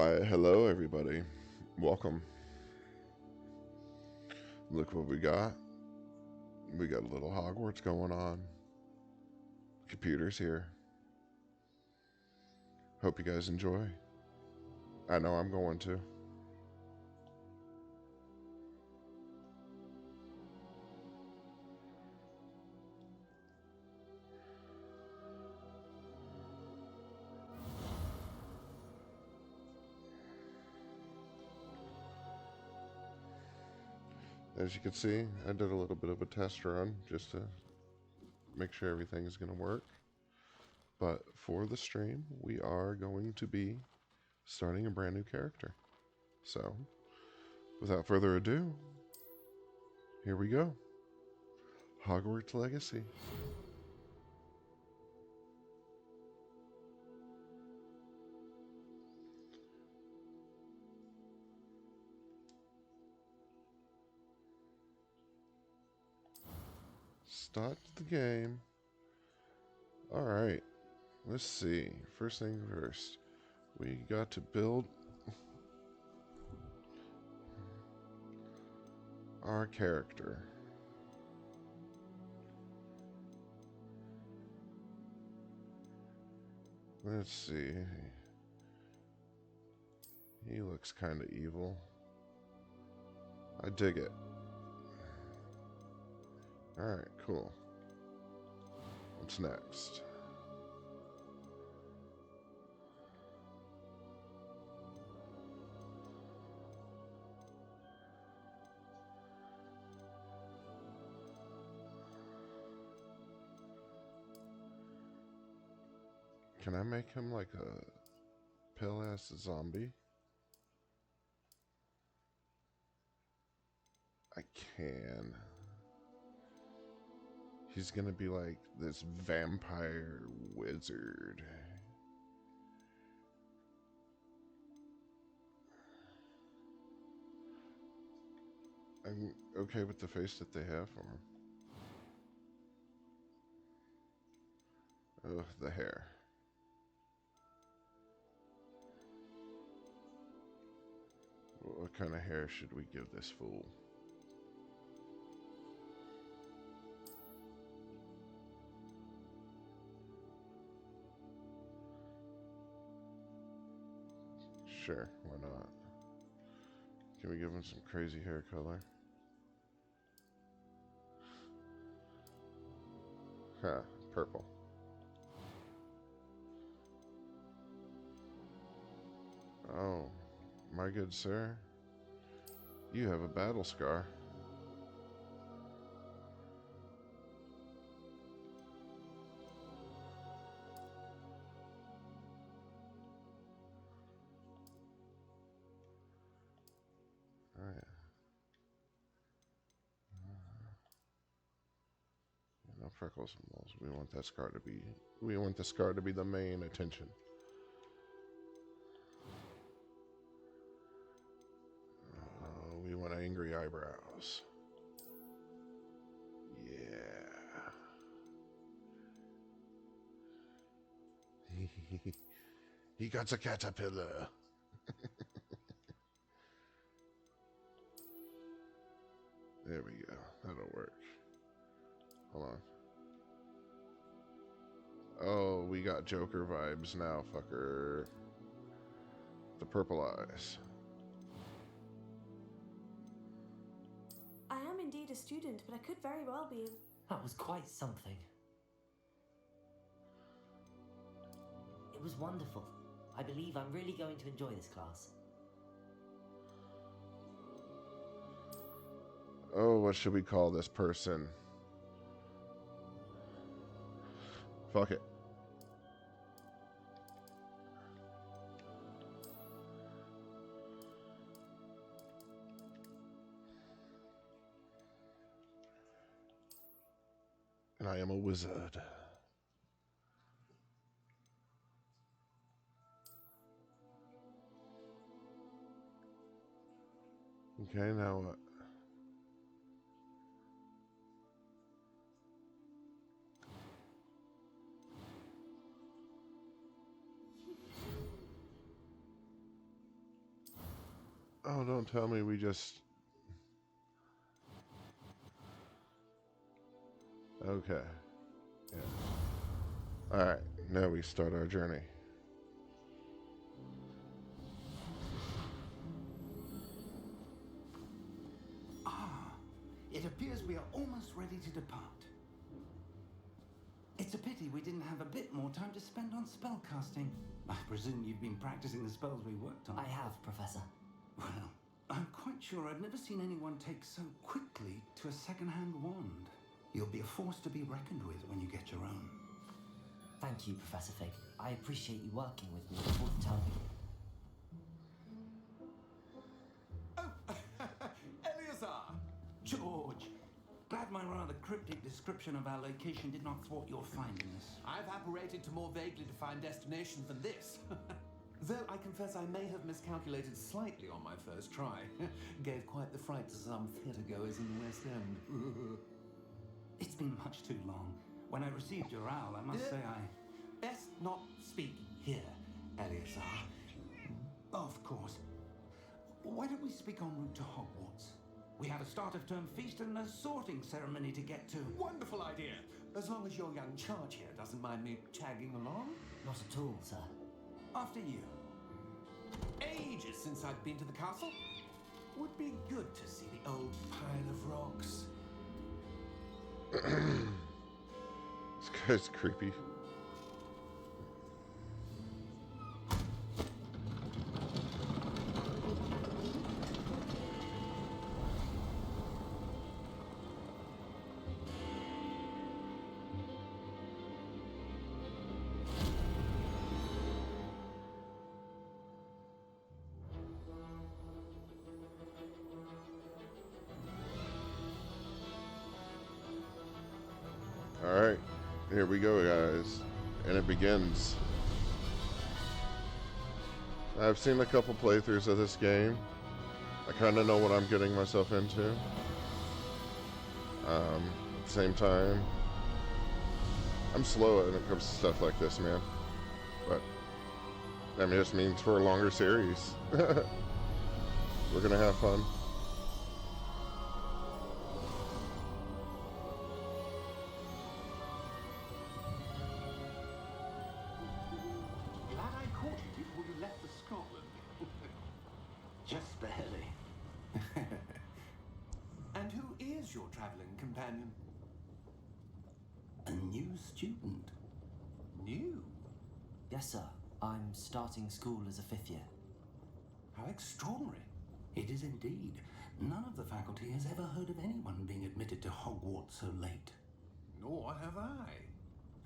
Why, hello everybody. Welcome. Look what we got. We got a little Hogwarts going on. Computers here. Hope you guys enjoy. I know I'm going to. As you can see, I did a little bit of a test run just to make sure everything is going to work. But for the stream, we are going to be starting a brand new character. So, without further ado, here we go. Hogwarts Legacy. Start the game. Alright, let's see. First thing first, we got to build our character. Let's see. He looks kind of evil. I dig it. Alright, cool. What's next? Can I make him like a pale-ass zombie? I can. He's gonna be like this vampire wizard. I'm okay with the face that they have for him. Ugh, the hair. What kind of hair should we give this fool? Sure, why not? Can we give him some crazy hair color? Huh, purple. Oh, my good sir. You have a battle scar. Alright. No freckles and moles. We want that scar to be. We want the scar to be the main attention. We want angry eyebrows. Yeah. He got a caterpillar. There we go. That'll work. Hold on. Oh, we got Joker vibes now, fucker. The purple eyes. I am indeed a student, but I could very well be. That was quite something. It was wonderful. I believe I'm really going to enjoy this class. Oh, what should we call this person? Fuck it. And I am a wizard. Okay, now what? Don't tell me we just... Okay. Yeah. Alright, now we start our journey. It appears we are almost ready to depart. It's a pity we didn't have a bit more time to spend on spellcasting. I presume you've been practicing the spells we worked on. I have, Professor. Well, I'm quite sure I've never seen anyone take so quickly to a second-hand wand. You'll be a force to be reckoned with when you get your own. Thank you, Professor Fig. I appreciate you working with me before the term begins. Eleazar! George! Glad my rather cryptic description of our location did not thwart your finding us. I've apparated to more vaguely defined destinations than this. Though I confess I may have miscalculated slightly on my first try. Gave quite the fright to some theatregoers in the West End. It's been much too long. When I received your owl, I must say I... Best not speak here, Eleazar. Of course. Why don't we speak en route to Hogwarts? We have a start-of-term feast and a sorting ceremony to get to. Wonderful idea. As long as your young charge here doesn't mind me tagging along. Not at all, sir. After you. Ages since I've been to the castle. Would be good to see the old pile of rocks. This guy's creepy. Alright, here we go, guys. And it begins. I've seen a couple playthroughs of this game. I kind of know what I'm getting myself into. At the same time, I'm slow when it comes to stuff like this, man. But that just means for a longer series. We're gonna have fun. Glad I caught you before you left for Scotland. Just barely. And who is your traveling companion? A new student. New? Yes, sir. I'm starting school as a 5th year. How extraordinary. It is indeed. None of the faculty has ever heard of anyone being admitted to Hogwarts so late. Nor have I.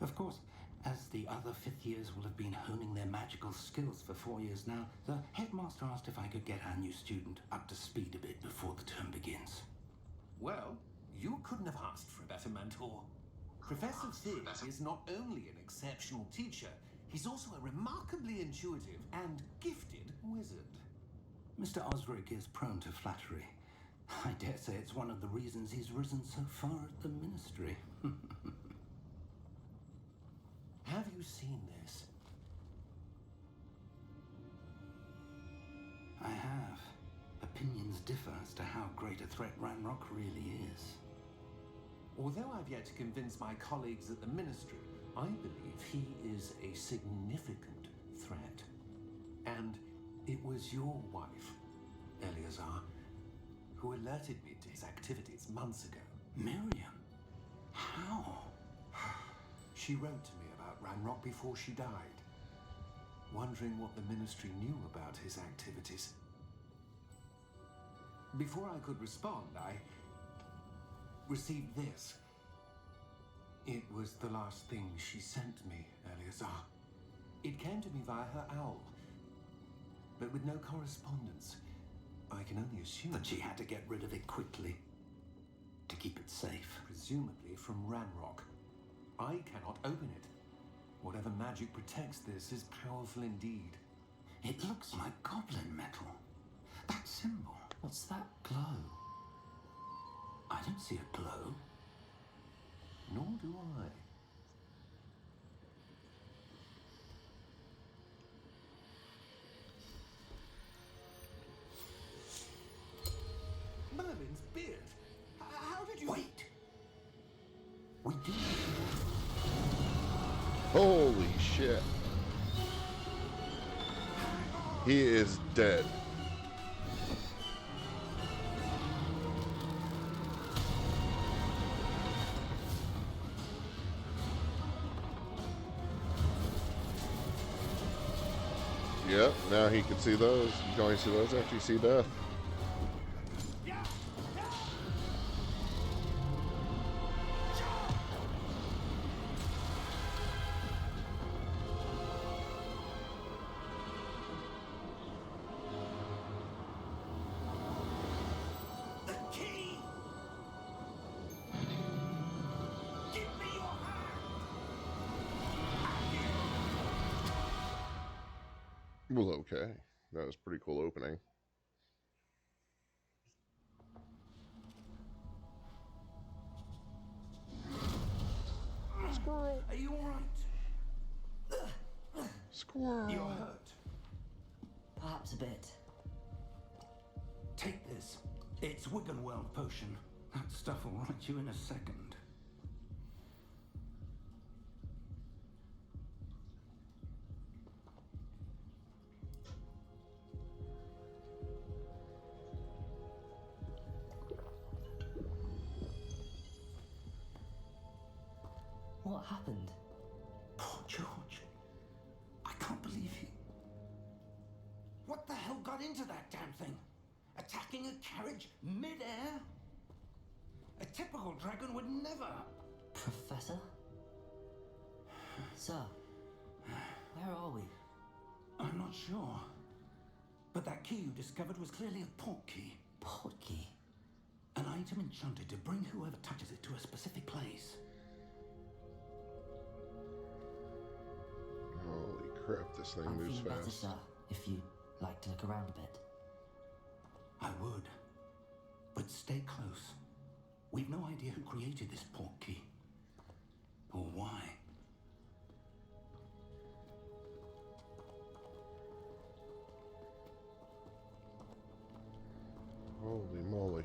Of course, as the other 5th years will have been honing their magical skills for 4 years now, the headmaster asked if I could get our new student up to speed a bit before the term begins. Well, you couldn't have asked for a better mentor. Professor Fig is not only an exceptional teacher, he's also a remarkably intuitive and gifted wizard. Mr. Osric is prone to flattery. I dare say it's one of the reasons he's risen so far at the ministry. Have you seen this? I have. Opinions differ as to how great a threat Ranrock really is. Although I've yet to convince my colleagues at the ministry, I believe he is a significant threat. And it was your wife, Eleazar, who alerted me to his activities months ago. Miriam? How? She wrote to me about Ranrock before she died, wondering what the ministry knew about his activities. Before I could respond, I received this. It was the last thing she sent me, Eleazar. It came to me via her owl, but with no correspondence. I can only assume That she had to get rid of it quickly to keep it safe. presumably from Ranrock. I cannot open it. Whatever magic protects this is powerful indeed. It looks like goblin metal. That symbol. What's that glow? I don't see a glow. Nor do I. Merlin's beard. How did you... Wait! We do. Holy shit. He is dead. Yep, now he can see those. You can only see those after you see death. The key! Give me your hand! Well, okay. That was a pretty cool opening. Squirrel. Are you alright? Squirrel. You're hurt. Perhaps a bit. Take this. It's Wiggenweld potion. That stuff will right you in a second. What happened? Poor George. I can't believe he... What the hell got into that damn thing? Attacking a carriage mid-air? A typical dragon would never... Professor? Sir, where are we? I'm not sure. But that key you discovered was clearly a port key. Port key? An item enchanted to bring whoever touches it to a specific place. Holy crap, this thing I'm moves feeling better, fast. sir, if you'd like to look around a bit. I would. But stay close. We've no idea who created this port key. Or why. Holy moly.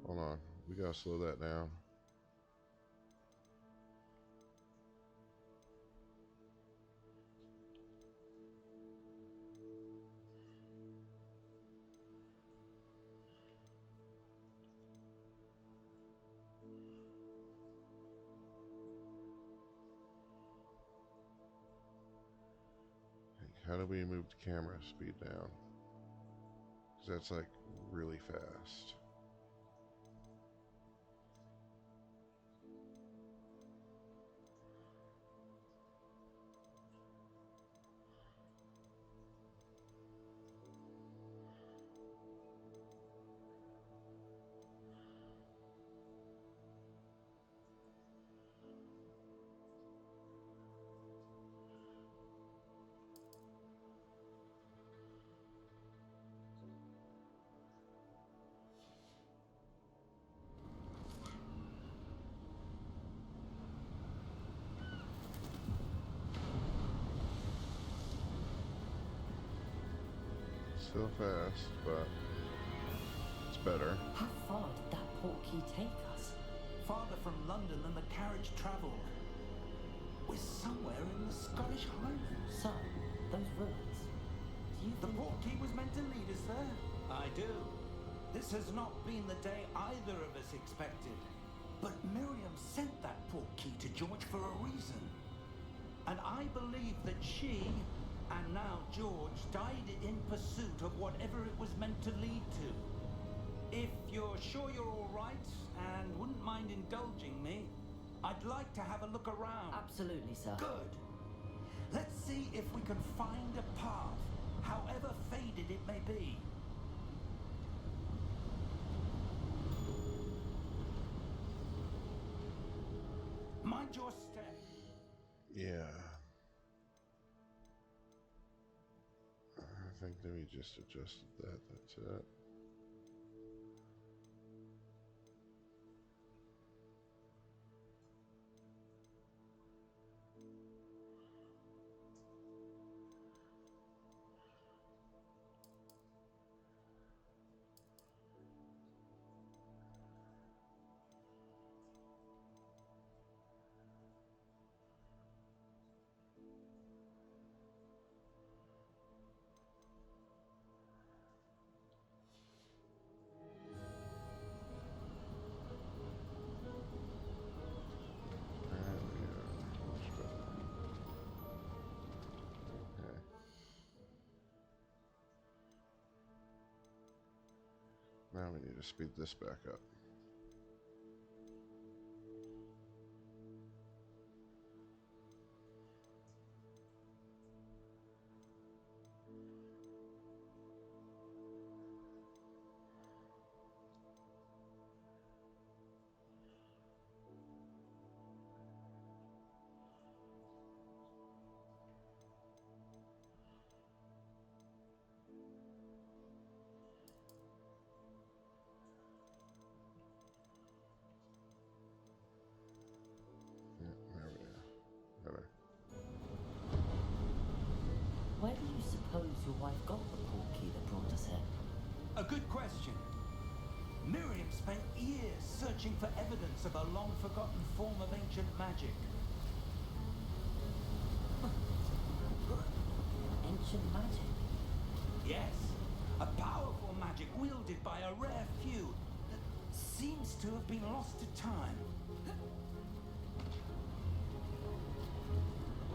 Hold on. We gotta slow that down. How do we move the camera speed down? Because that's like really fast. Still fast, but it's better. How far did that port key take us? Farther from London than the carriage travelled. We're somewhere in the Scottish Highlands. Sir, those ruins. Do you The think... port key was meant to lead us there. I do. This has not been the day either of us expected. But Miriam sent that port key to George for a reason. And I believe that she, and now George, died in pursuit of whatever it was meant to lead to. If you're sure you're all right and wouldn't mind indulging me, I'd like to have a look around. Absolutely, sir. Good. Let's see if we can find a path, however faded it may be. Mind your step. Yeah. I think that we just adjusted that. That's it. Now we need to speed this back up. Yeah, there we go. Better. Where do you suppose your wife got the portkey that brought us here? A good question. Miriam spent years searching for evidence of a long-forgotten form of ancient magic. Ancient magic? Yes, a powerful magic wielded by a rare few that seems to have been lost to time.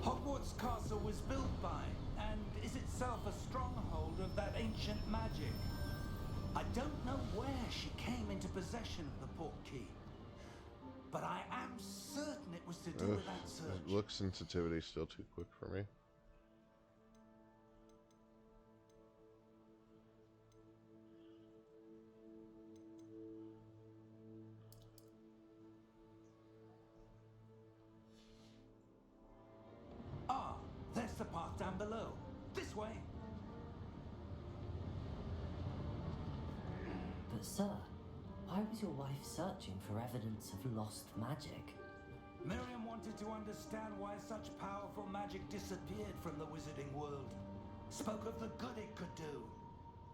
Hogwarts Castle was built by, and is itself a stronghold of that ancient magic. I don't know where she came into possession of the portkey, but I am certain it was to do with that search. Look sensitivity still too quick for me. Ah, there's the path down below. This way. But sir, why was your wife searching for evidence of lost magic? Miriam wanted to understand why such powerful magic disappeared from the wizarding world. Spoke of the good it could do.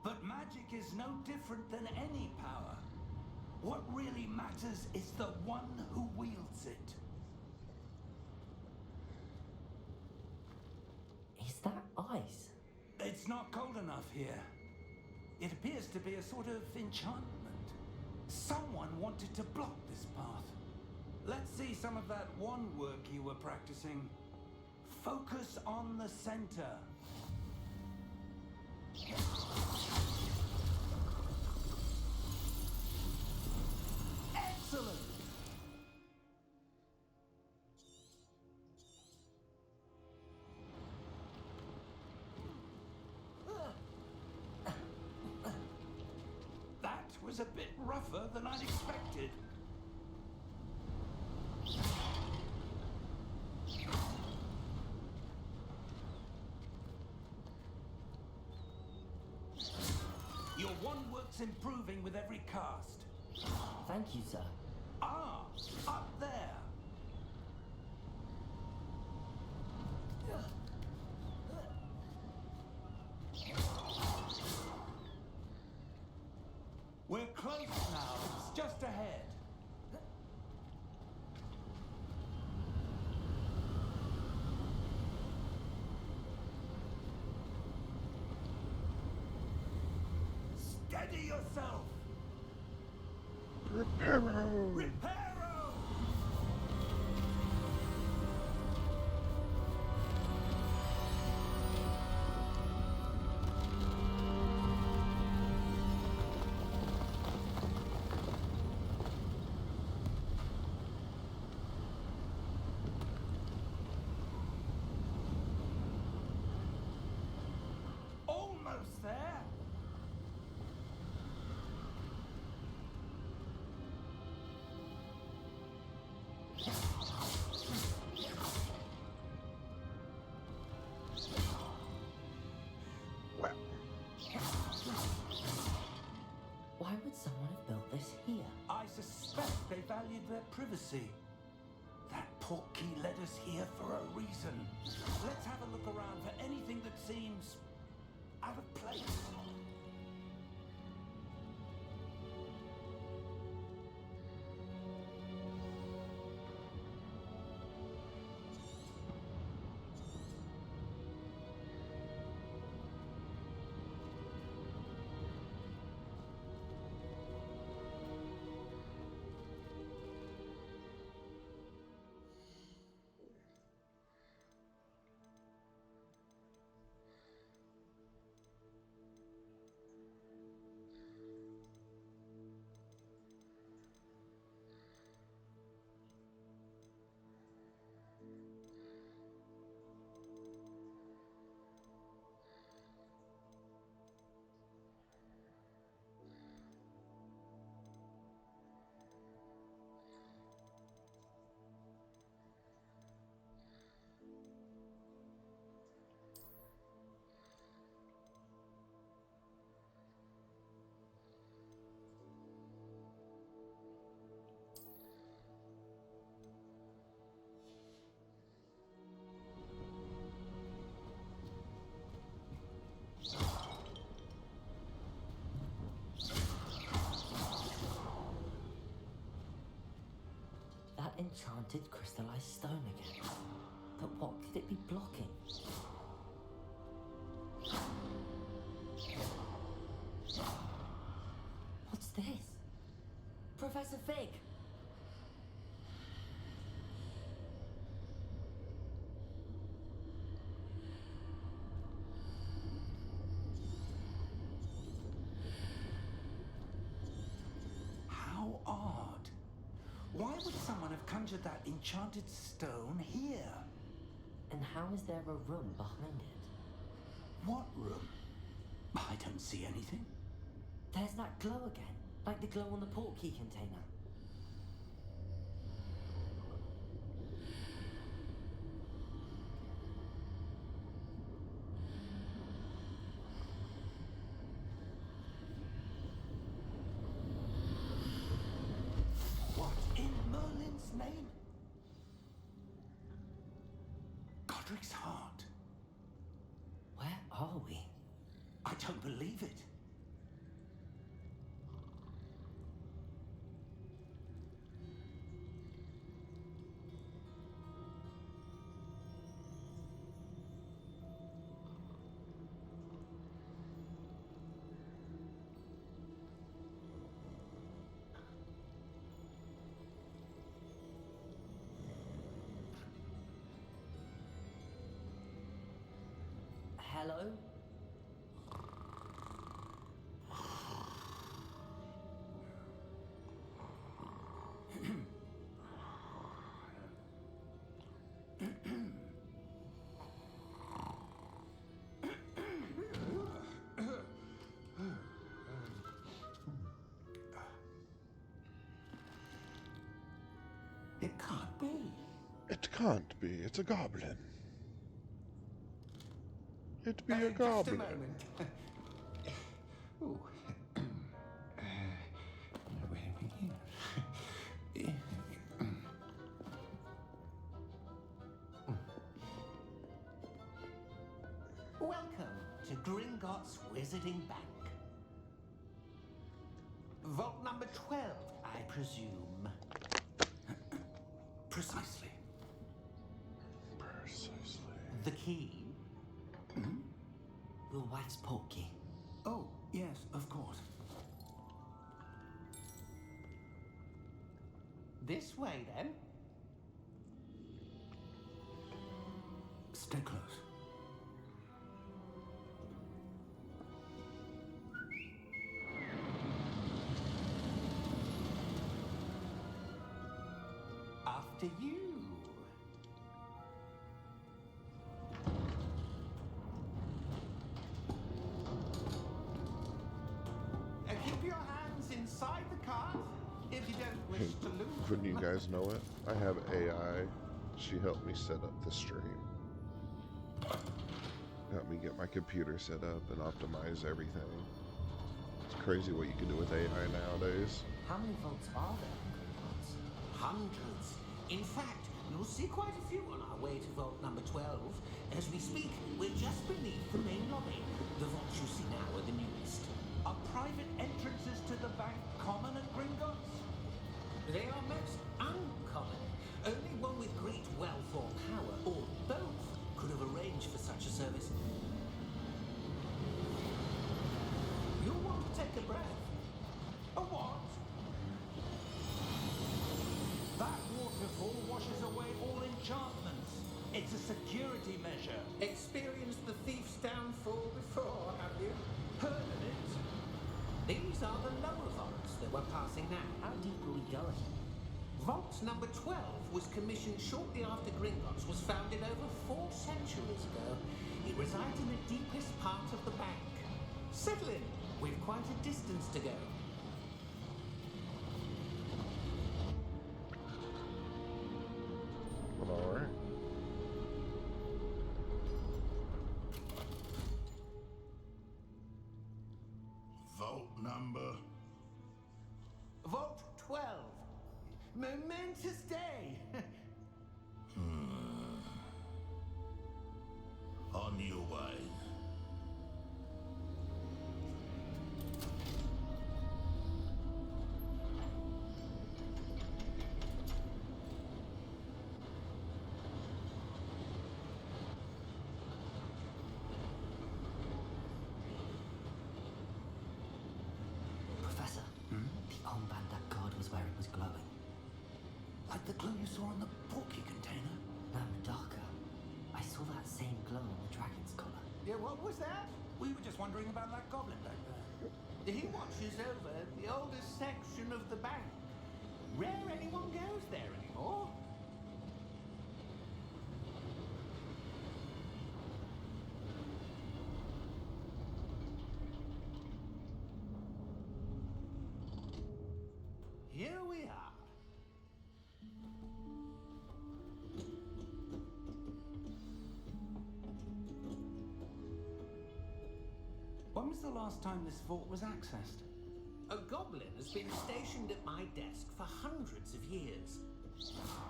But magic is no different than any power. What really matters is the one who wields it. Is that ice? It's not cold enough here. It appears to be a sort of enchantment. Someone wanted to block this path. Let's see some of that wand work you were practicing. Focus on the center. Excellent! That was a bit rougher than I'd expected. Your wand work's improving with every cast. Thank you, sir. Ah, up there. We're close now. It's just ahead. Steady yourself. Reparo! Reparo! Almost there. Well, Why would someone have built this here? I suspect they valued their privacy. That portkey led us here for a reason. Let's have a look around for anything that seems out of place. Enchanted crystallized stone again. But what could it be blocking? What's this? Professor Fig! How odd. Why would someone have conjured that enchanted stone here? And how is there a room behind it? What room? I don't see anything. There's that glow again, like the glow on the portkey container. What in Merlin's name? Godric's heart. Where are we? I don't believe it. Hello? It can't be. It can't be. It's a goblin. It be a Just a goblin. moment. Ooh. Where are we here? Welcome to Gringotts Wizarding Bank. Vault number 12, I presume. Precisely. Precisely. The key? Your wife's portkey. Oh, yes, of course. This way, then. Stay close. After you. Keep your hands inside the cart if you don't wish to lose Wouldn't you them. guys know it? I have AI. She helped me set up the stream. Helped me get my computer set up and optimize everything. It's crazy what you can do with AI nowadays. How many vaults are there in Gringotts? Hundreds. In fact, you'll see quite a few on our way to vault number 12. As we speak, we're just beneath the main lobby. The vaults you see now are the newest. Are private entrances to the bank common at Gringotts? They are most uncommon. Only one with great wealth or power, or both, could have arranged for such a service. You'll want to take a breath. A what? That waterfall washes away all enchantments. It's a security measure. Experienced the thief's downfall before, have you? Heard of it? These are the lower vaults that we're passing now. How deep are we going? Vault number 12 was commissioned shortly after Gringotts was founded over 4 centuries ago. It resides in the deepest part of the bank. Settle in. We've quite a distance to go. Alright. Vault number. Vault 12. Momentous day. On your way. Yeah, what was that? We were just wondering about that goblin back there. He watches over the oldest section of the bank. Rare anyone goes there anymore. Here we are. When was the last time this vault was accessed? A goblin has been stationed at my desk for hundreds of years.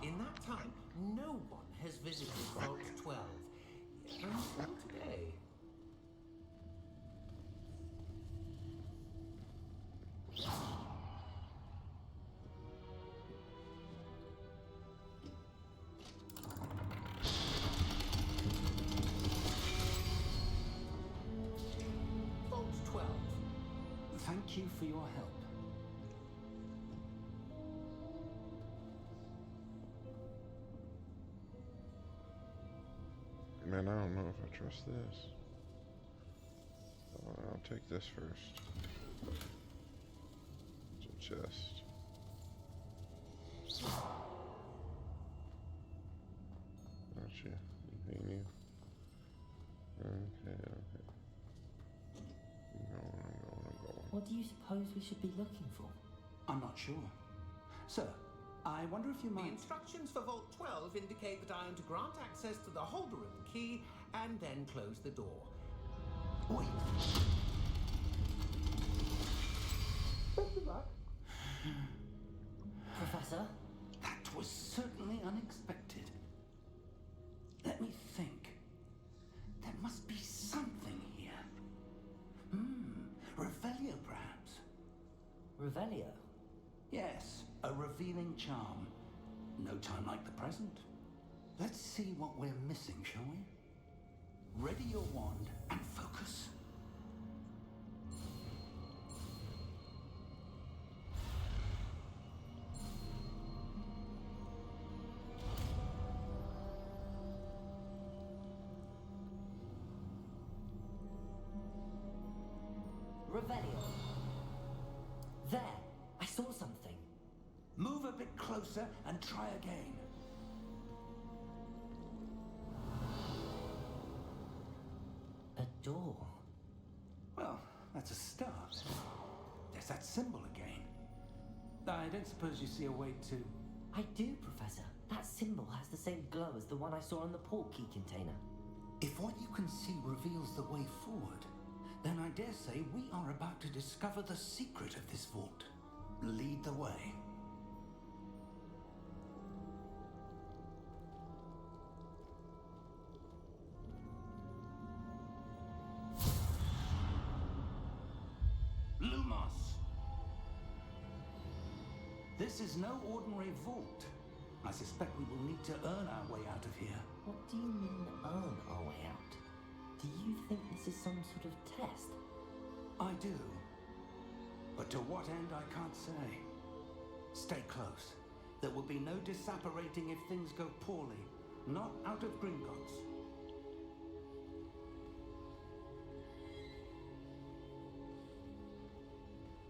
In that time, no one has visited Vault 12 until today. Vault 12. Thank you for your help. Man, I don't know if I trust this. I'll take this first. It's a chest. Gotcha. Continue. Okay. I'm going. What do you suppose we should be looking for? I'm not sure. Sir, I wonder if you The might... instructions for Vault 12 indicate that I am to grant access to the holder of the key and then close the door. Wait. Professor? That was certainly unexpected. Let me think. There must be something here. Revelio, perhaps. Revelio? Yes, a revealing charm. No time like the present. Let's see what we're missing, shall we? Ready your wand and focus. Revelio. There! I saw something. Move a bit closer and try again. A door. Well, that's a start. There's that symbol again. I don't suppose you see a way to... I do, Professor. That symbol has the same glow as the one I saw in the portkey container. If what you can see reveals the way forward, then I dare say we are about to discover the secret of this vault. Lead the way. Lumos! This is no ordinary vault. I suspect we will need to earn our way out of here. What do you mean, earn our way out? Do you think this is some sort of test? I do. But to what end, I can't say. Stay close. There will be no disapparating if things go poorly. Not out of Gringotts.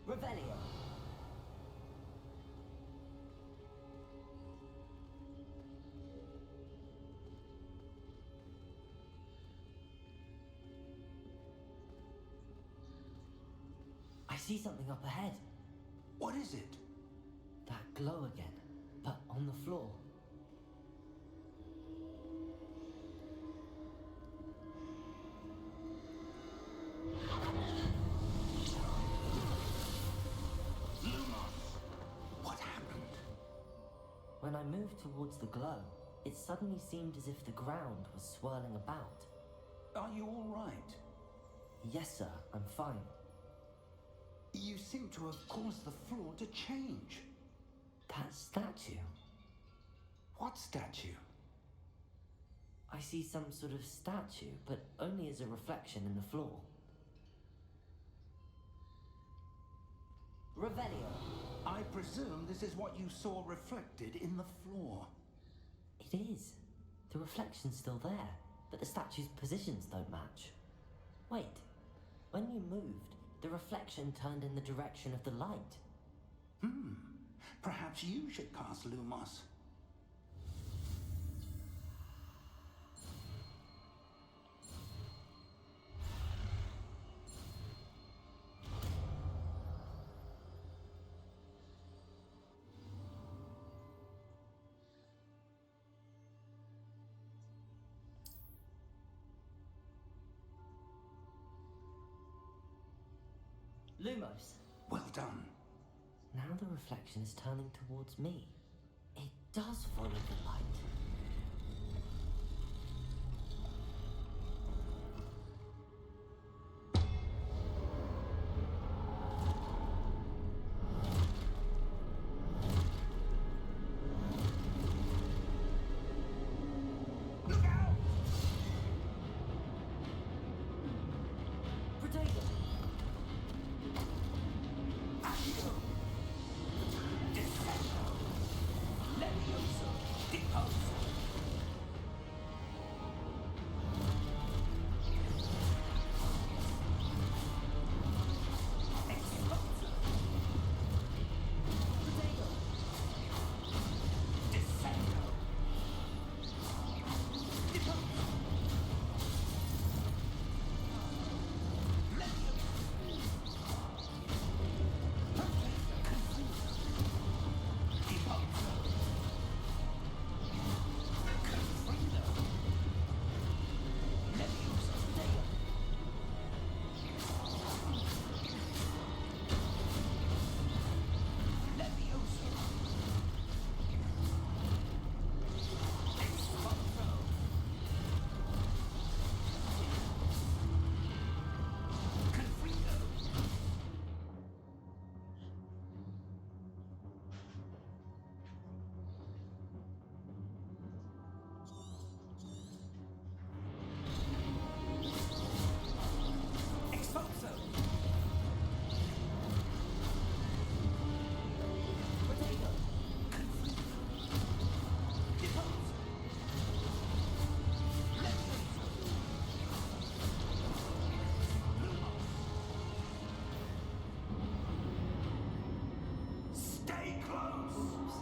Revelio. I see something up ahead. What is it? That glow again, but on the floor. What happened? When I moved towards the glow, it suddenly seemed as if the ground was swirling about. Are you all right? Yes, sir, I'm fine. You seem to have caused the floor to change. That statue. What statue? I see some sort of statue, but only as a reflection in the floor. Revelio. I presume this is what you saw reflected in the floor. It is. The reflection's still there, but the statue's positions don't match. Wait, when you moved, the reflection turned in the direction of the light. Perhaps you should cast Lumos. Lumos! Well done. Now the reflection is turning towards me. It does follow the light. Look out! Protego! Accio! Descendo! Levioso! Deposo! Expulso! Protego! Descendo! Deposo! Expulso! Protego! Deposo! Stay close!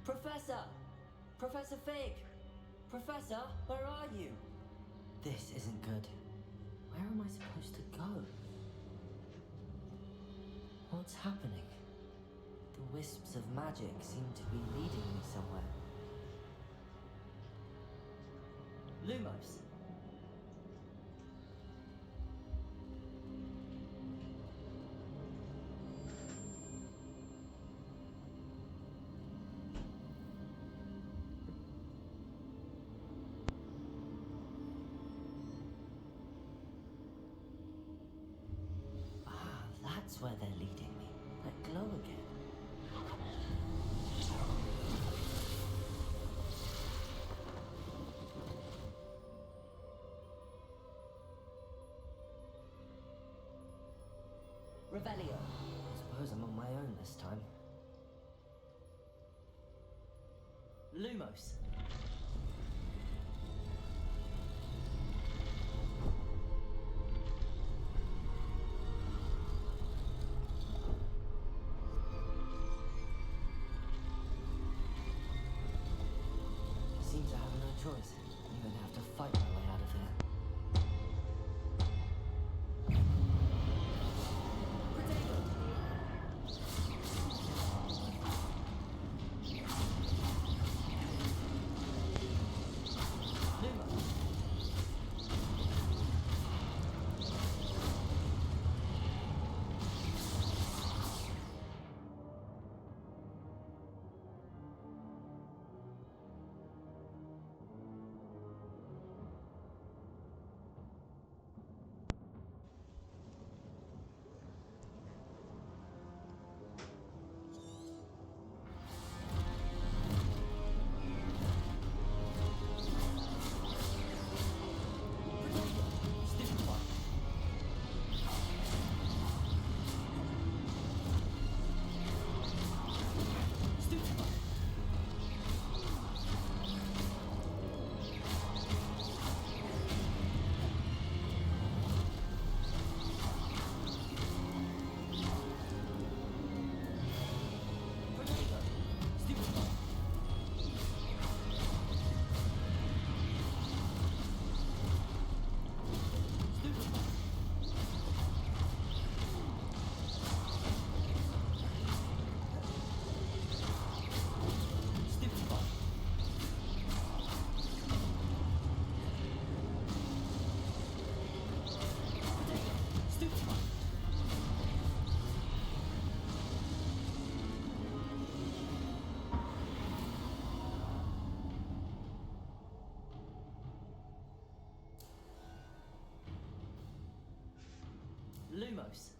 Professor! Professor Fig! Professor, where are you? This isn't good. Where am I supposed to go? What's happening? The wisps of magic seem to be leading me somewhere. Lumos! Ah, that's where they're leading me. That glow again. Revelio. I suppose I'm on my own this time. Lumos. Seems I have no choice. I'm gonna have to fight my way out of here. Lumos. Lumos.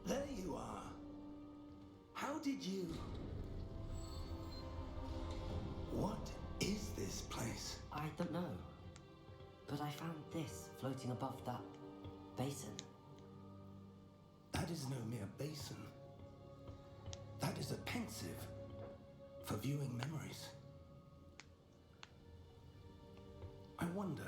There you are. How did you... What is this place? I don't know. But I found this floating above that basin. That is no mere basin. That is a pensive for viewing memories. I wonder...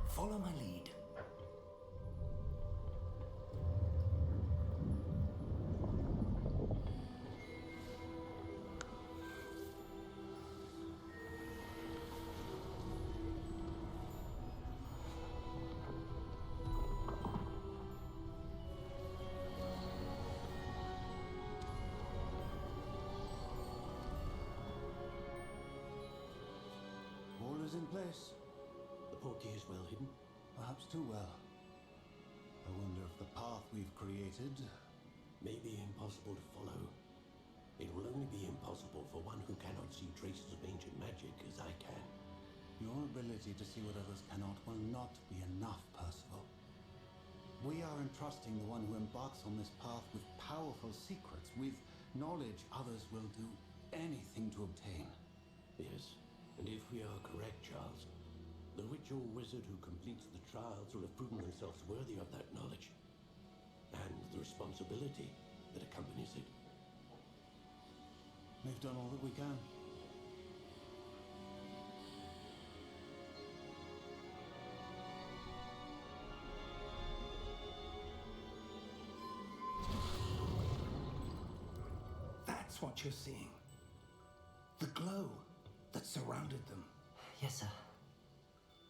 Follow my lead. All is in place. The portkey is well hidden, perhaps too well. I wonder if the path we've created may be impossible to follow. It will only be impossible for one who cannot see traces of ancient magic as I can. Your ability to see what others cannot will not be enough, Percival. We are entrusting the one who embarks on this path with powerful secrets, with knowledge others will do anything to obtain. Yes, and if we are correct, Charles, the ritual wizard who completes the trials will have proven themselves worthy of that knowledge, and the responsibility that accompanies it. We've done all that we can. That's what you're seeing. The glow that surrounded them. Yes, sir.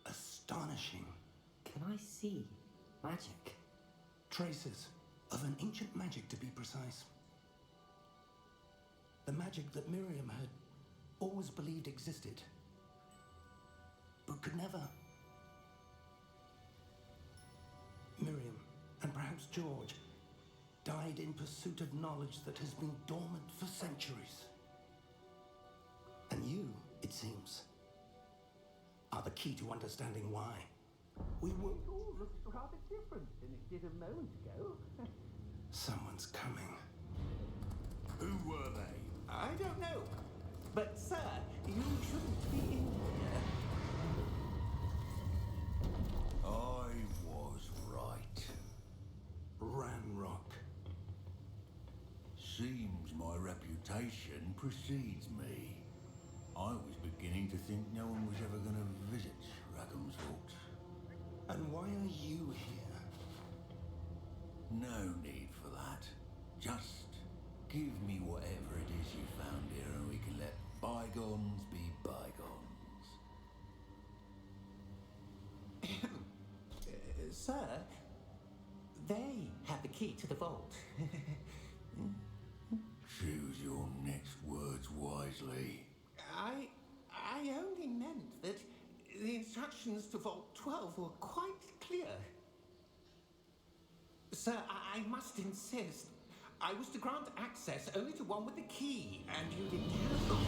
Astonishing. Can I see magic? Traces of an ancient magic, to be precise. The magic that Miriam had always believed existed, but could never. Miriam, and perhaps George, died in pursuit of knowledge that has been dormant for centuries. And you, it seems, are the key to understanding why. We were... It all looks rather different than it did a moment ago. Someone's coming. Who were they? I don't know. But, sir, you shouldn't be in here. I was right. Ranrock. Seems my reputation precedes me. I was beginning to think no one was ever going to visit Rackham's Vault. And why are you here? No need for that. Just give me whatever it is you found here and we can let bygones be bygones. Sir, they have the key to the vault. Choose your next words wisely. I only meant that the instructions to Vault 12 were quite clear. Sir, I must insist. I was to grant access only to one with the key, and you didn't have...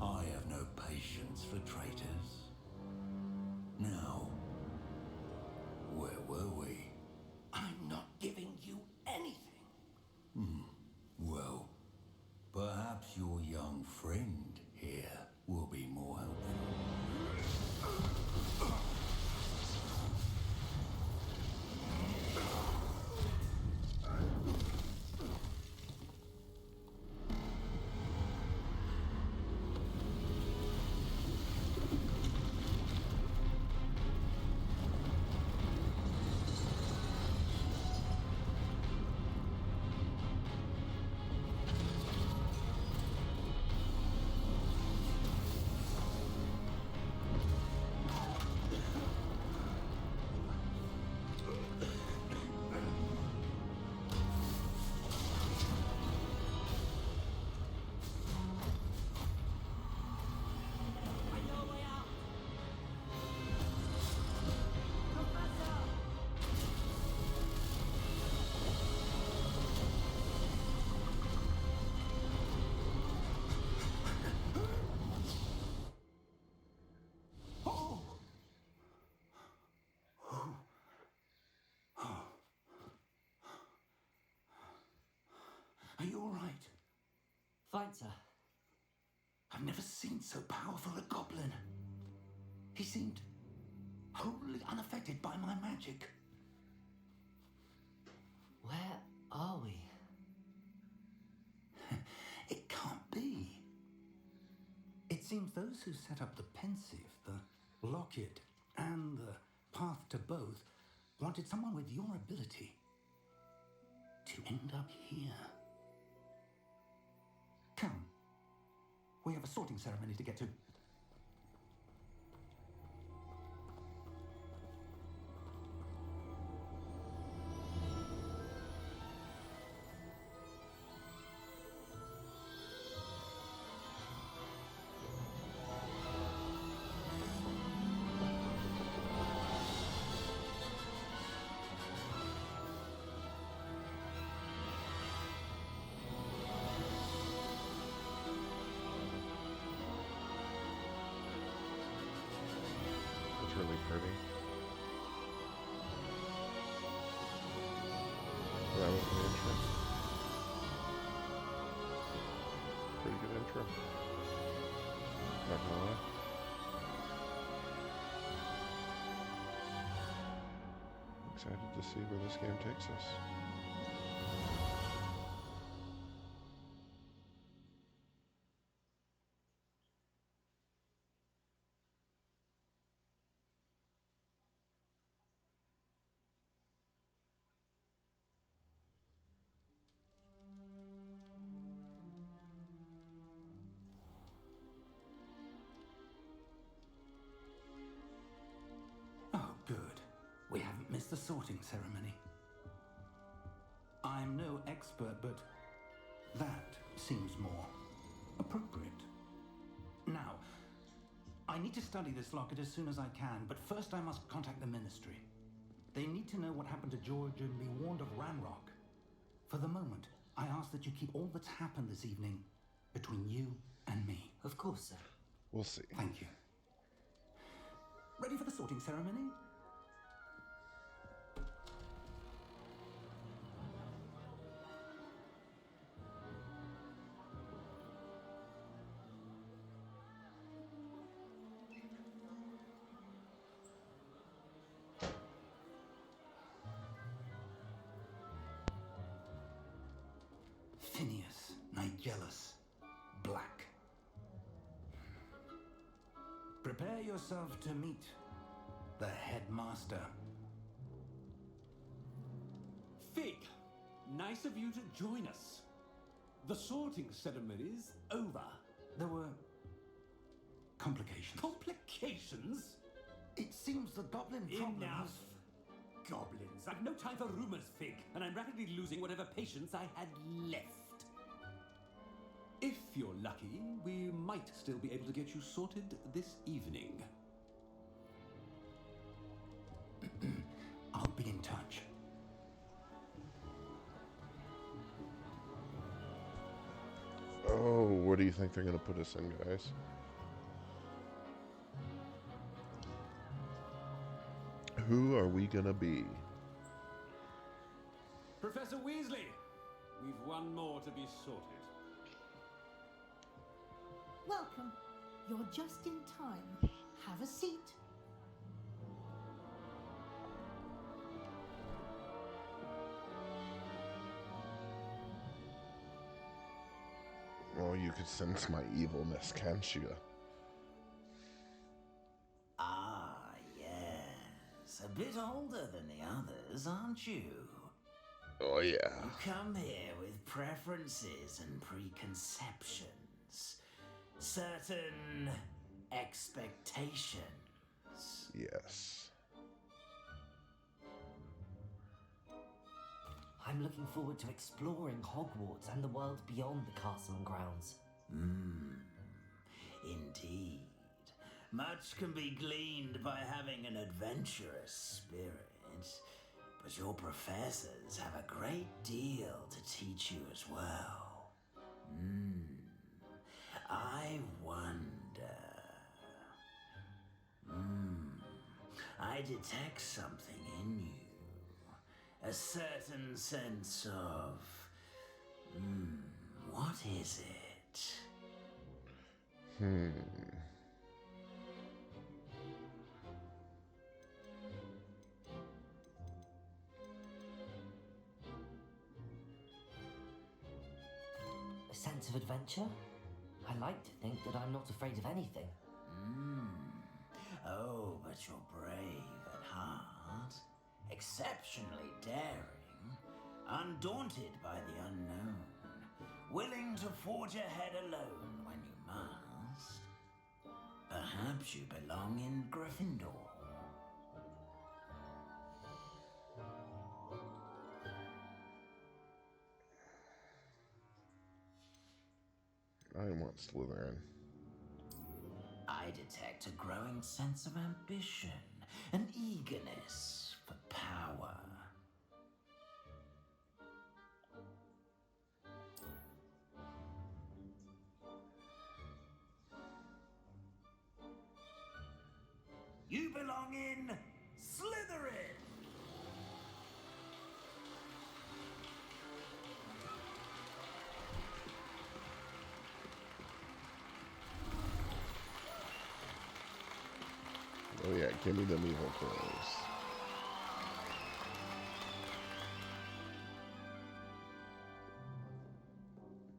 I have no patience for traitors. Now, where were we? I'm not giving you anything. Well, perhaps your young friend here will be more helpful. I know a way out! Professor! Are you all right? Fine, sir. I've never seen so powerful a goblin. He seemed wholly unaffected by my magic. Where are we? It can't be. It seems those who set up the Pensive, the Locket, and the Path to Both wanted someone with your ability to end up here. Come. We have a sorting ceremony to get to. It's really pretty. That was the intro. Pretty good intro. Not gonna lie. Excited to see where this game takes us. Oh, good. We haven't missed the sorting ceremony. I'm no expert, but that seems more appropriate. Now, I need to study this locket as soon as I can, but first I must contact the Ministry. They need to know what happened to George and be warned of Ranrock. For the moment, I ask that you keep all that's happened this evening between you and me. Of course, sir. We'll see. Thank you. Ready for the sorting ceremony? Phineas Nigellus Black. Prepare yourself to meet the headmaster. Fig, nice of you to join us. The sorting ceremony's over. There were complications. Complications? It seems the goblin problem Enough. has- Goblins. I've no time for rumors, Fig, and I'm rapidly losing whatever patience I had left. If you're lucky, we might still be able to get you sorted this evening. I'll be in touch. Oh, what do you think they're going to put us in, guys? Who are we going to be? Professor Weasley, we've one more to be sorted. Welcome. You're just in time. Have a seat. Oh, you could sense my evilness, can't you? Ah, yes. A bit older than the others, aren't you? Oh, yeah. You come here with preferences and preconceptions. Certain expectations. Yes. I'm looking forward to exploring Hogwarts and the world beyond the castle and grounds. Indeed. Much can be gleaned by having an adventurous spirit, but your professors have a great deal to teach you as well. I wonder. I detect something in you. A certain sense of... what is it? A sense of adventure? I like to think that I'm not afraid of anything. Oh, but you're brave at heart. Exceptionally daring. Undaunted by the unknown. Willing to forge ahead alone when you must. Perhaps you belong in Gryffindor. I want Slytherin. I detect a growing sense of ambition, an eagerness for power. You belong in Slytherin! Oh yeah, give me them evil clothes.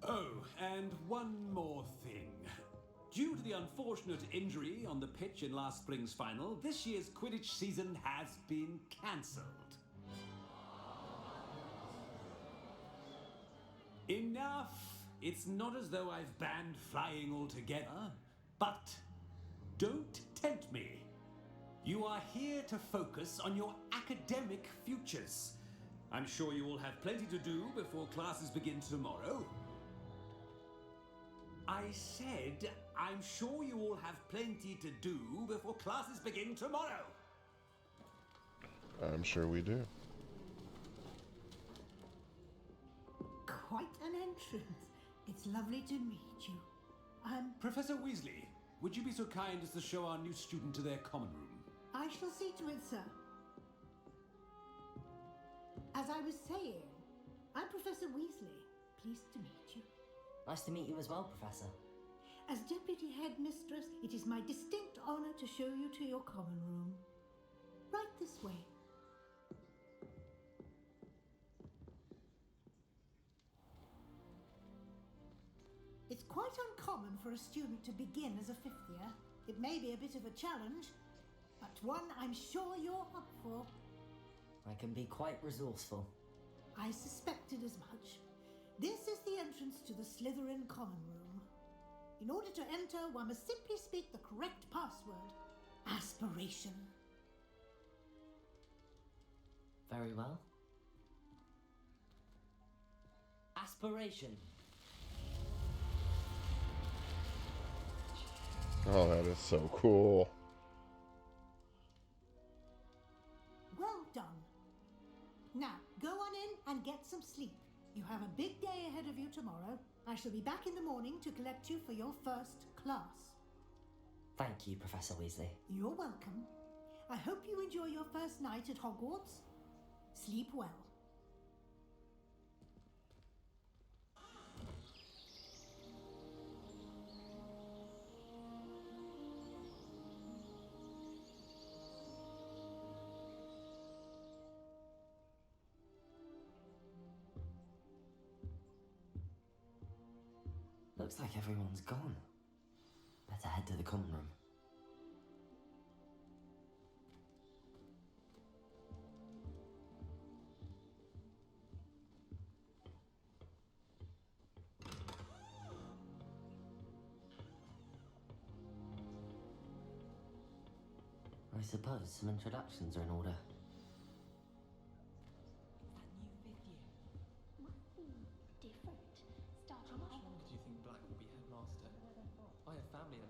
Oh, and one more thing. Due to the unfortunate injury on the pitch in last spring's final, this year's Quidditch season has been cancelled. Enough! It's not as though I've banned flying altogether, but don't tempt me. You are here to focus on your academic futures. I'm sure you all have plenty to do before classes begin tomorrow. I said, I'm sure you all have plenty to do before classes begin tomorrow. I'm sure we do. Quite an entrance. It's lovely to meet you. Professor Weasley, would you be so kind as to show our new student to their common room? I shall see to it, sir. As I was saying, I'm Professor Weasley. Pleased to meet you. Nice to meet you as well, Professor. As Deputy Headmistress, it is my distinct honor to show you to your common room. Right this way. It's quite uncommon for a student to begin as a fifth year. It may be a bit of a challenge, but one I'm sure you're up for. I can be quite resourceful. I suspected as much. This is the entrance to the Slytherin common room. In order to enter, one must simply speak the correct password. Aspiration. Very well. Aspiration. Oh, that is so cool. Well done. Now, go on in and get some sleep. You have a big day ahead of you tomorrow. I shall be back in the morning to collect you for your first class. Thank you, Professor Weasley. You're welcome. I hope you enjoy your first night at Hogwarts. Sleep well. Looks like everyone's gone. Better head to the common room. I suppose some introductions are in order.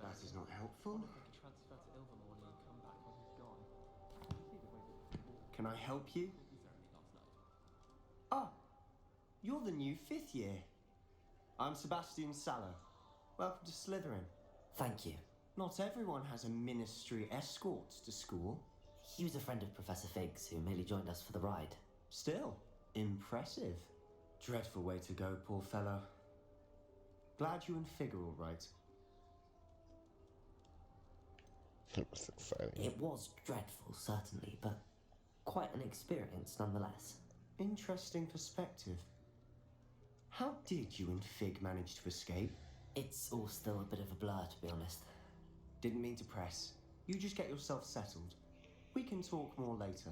That is not helpful. Can I help you? Ah, you're the new 5th year. I'm Sebastian Sallow. Welcome to Slytherin. Thank you. Not everyone has a ministry escort to school. He was a friend of Professor Fig's who merely joined us for the ride. Still, impressive. Dreadful way to go, poor fellow. Glad you and Fig are all right. It was exciting. It was dreadful, certainly, but quite an experience nonetheless. Interesting perspective. How did you and Fig manage to escape? It's all still a bit of a blur, to be honest. Didn't mean to press. You just get yourself settled. We can talk more later.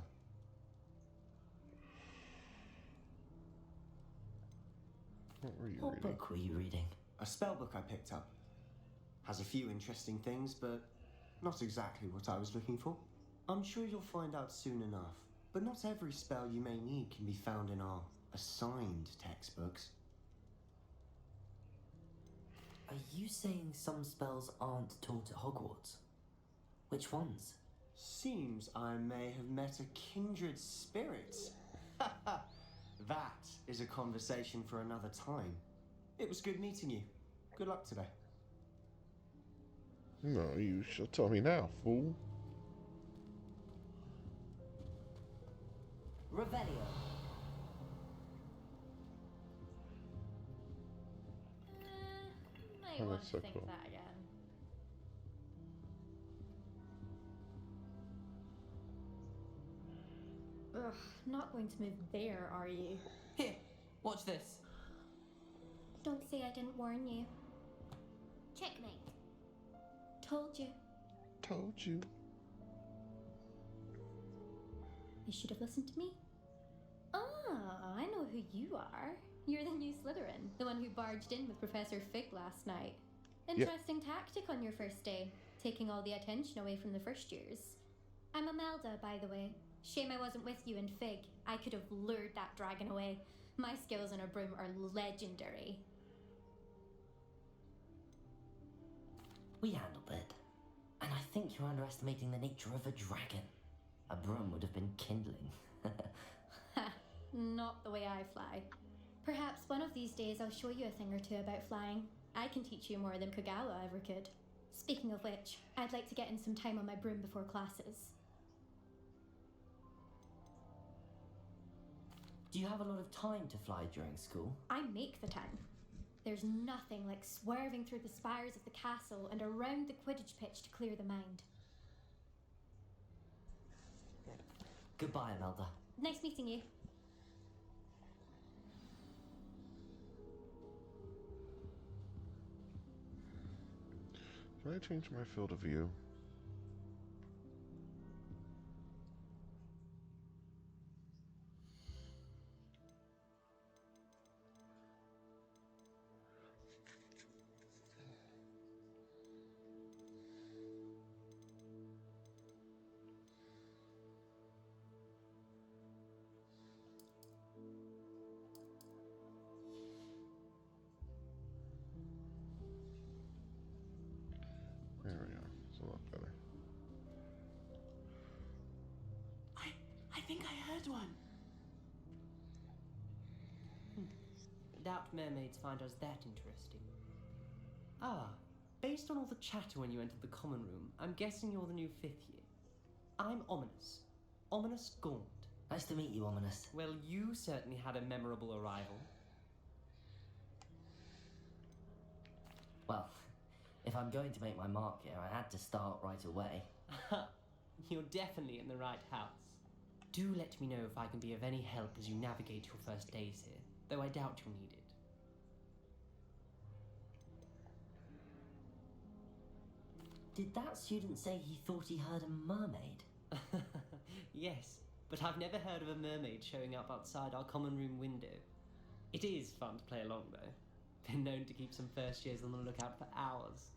What were you What reading? book were you reading? A spell book I picked up. Has a few interesting things, but not exactly what I was looking for. I'm sure you'll find out soon enough. But not every spell you may need can be found in our assigned textbooks. Are you saying some spells aren't taught at Hogwarts? Which ones? Seems I may have met a kindred spirit. That is a conversation for another time. It was good meeting you. Good luck today. No, you shall tell me now, fool. Revelio. Might Oh, want that's to so think cool. that again. Ugh, not going to move there, are you? Here, watch this. Don't say I didn't warn you. Checkmate. Told you. Told you. You should have listened to me. Ah, I know who you are. You're the new Slytherin, the one who barged in with Professor Fig last night. Interesting tactic on your first day, taking all the attention away from the first years. I'm Imelda, by the way. Shame I wasn't with you and Fig. I could have lured that dragon away. My skills on a broom are legendary. We handled it. And I think you're underestimating the nature of a dragon. A broom would have been kindling. Ha, not the way I fly. Perhaps one of these days I'll show you a thing or two about flying. I can teach you more than Kogawa ever could. Speaking of which, I'd like to get in some time on my broom before classes. Do you have a lot of time to fly during school? I make the time. There's nothing like swerving through the spires of the castle and around the Quidditch pitch to clear the mind. Goodbye, Imelda. Nice meeting you. Can I change my field of view? There we go. It's a lot better. I think I heard one. doubt mermaids find us that interesting. Ah, based on all the chatter when you entered the common room, I'm guessing you're the new 5th year. I'm Ominous. Ominous Gaunt. Nice to meet you, Ominous. Well, you certainly had a memorable arrival. Well, if I'm going to make my mark here, I had to start right away. You're definitely in the right house. Do let me know if I can be of any help as you navigate your first days here, though I doubt you'll need it. Did that student say he thought he heard a mermaid? Yes, but I've never heard of a mermaid showing up outside our common room window. It is fun to play along, though. Been known to keep some first years on the lookout for hours.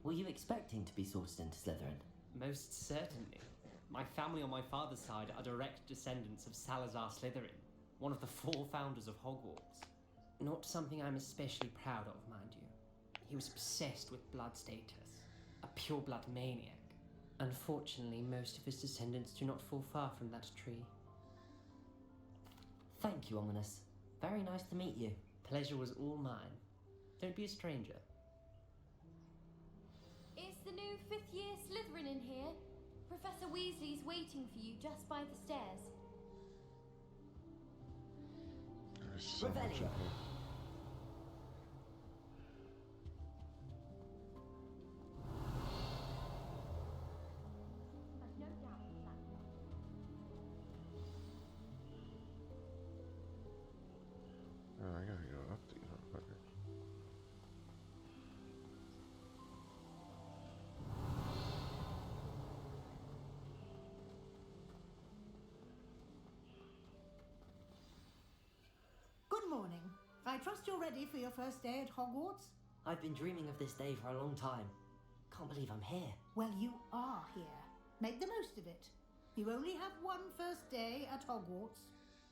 Were you expecting to be sorted into Slytherin? Most certainly. My family on my father's side are direct descendants of Salazar Slytherin, one of the 4 founders of Hogwarts. Not something I'm especially proud of, mind you. He was obsessed with blood status, a pure-blood maniac. Unfortunately, most of his descendants do not fall far from that tree. Thank you, Ominous. Very nice to meet you. Pleasure was all mine. Don't be a stranger. Is the new 5th year Slytherin in here? Professor Weasley's waiting for you just by the stairs. There's so much Revelio. in here. I've no doubt of that. Oh, I gotta go up to you, motherfucker. Good morning. I trust you're ready for your first day at Hogwarts? I've been dreaming of this day for a long time. Can't believe I'm here. Well, you are here. Make the most of it. You only have one first day at Hogwarts.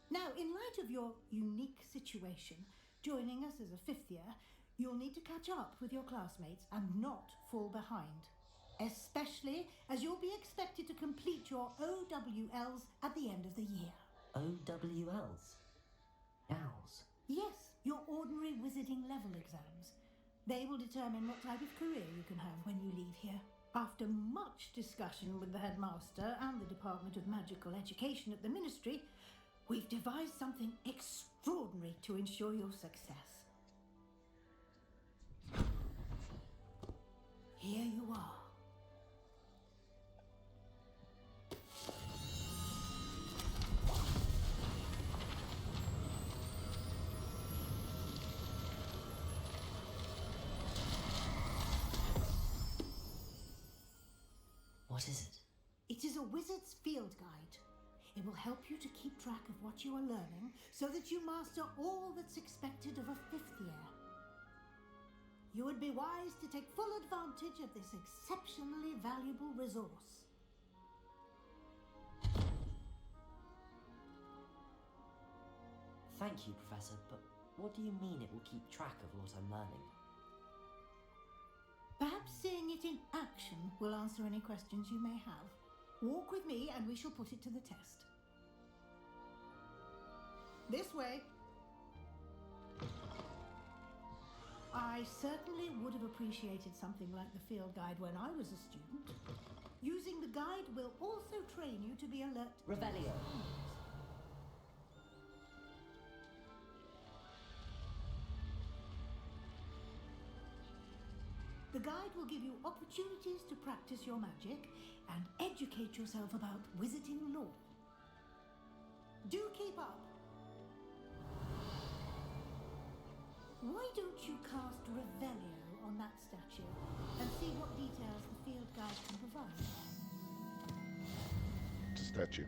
Now, in light of your unique situation, joining us as a 5th year, you'll need to catch up with your classmates and not fall behind. Especially as you'll be expected to complete your OWLs at the end of the year. OWLs? Owls? Yes, your ordinary wizarding level exams. They will determine what type of career you can have when you leave here. After much discussion with the headmaster and the Department of Magical Education at the Ministry, we've devised something extraordinary to ensure your success. Here you are. What is it? It is a wizard's field guide. It will help you to keep track of what you are learning so that you master all that's expected of a 5th year. You would be wise to take full advantage of this exceptionally valuable resource. Thank you, Professor, but what do you mean it will keep track of what I'm learning? Perhaps seeing it in action will answer any questions you may have. Walk with me and we shall put it to the test. This way. I certainly would have appreciated something like the field guide when I was a student. Using the guide will also train you to be alert. Revelio. The guide will give you opportunities to practice your magic and educate yourself about wizarding lore. Do keep up. Why don't you cast Revelio on that statue and see what details the field guide can provide? It's a statue.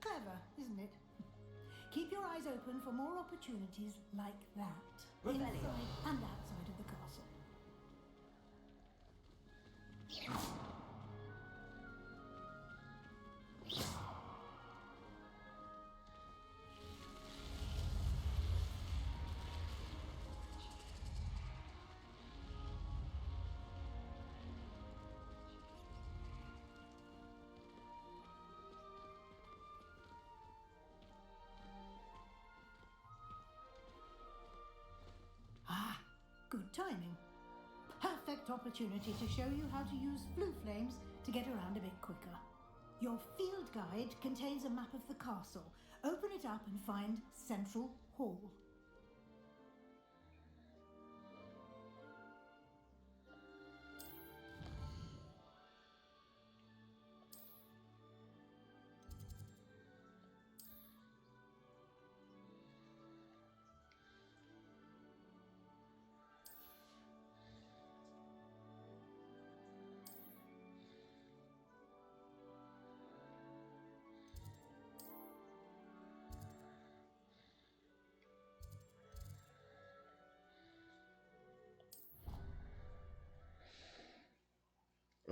Clever, isn't it? Keep your eyes open for more opportunities like that. Revelio. Inside and outside of the castle. Good timing. Perfect opportunity to show you how to use flue flames to get around a bit quicker. Your field guide contains a map of the castle. Open it up and find Central Hall.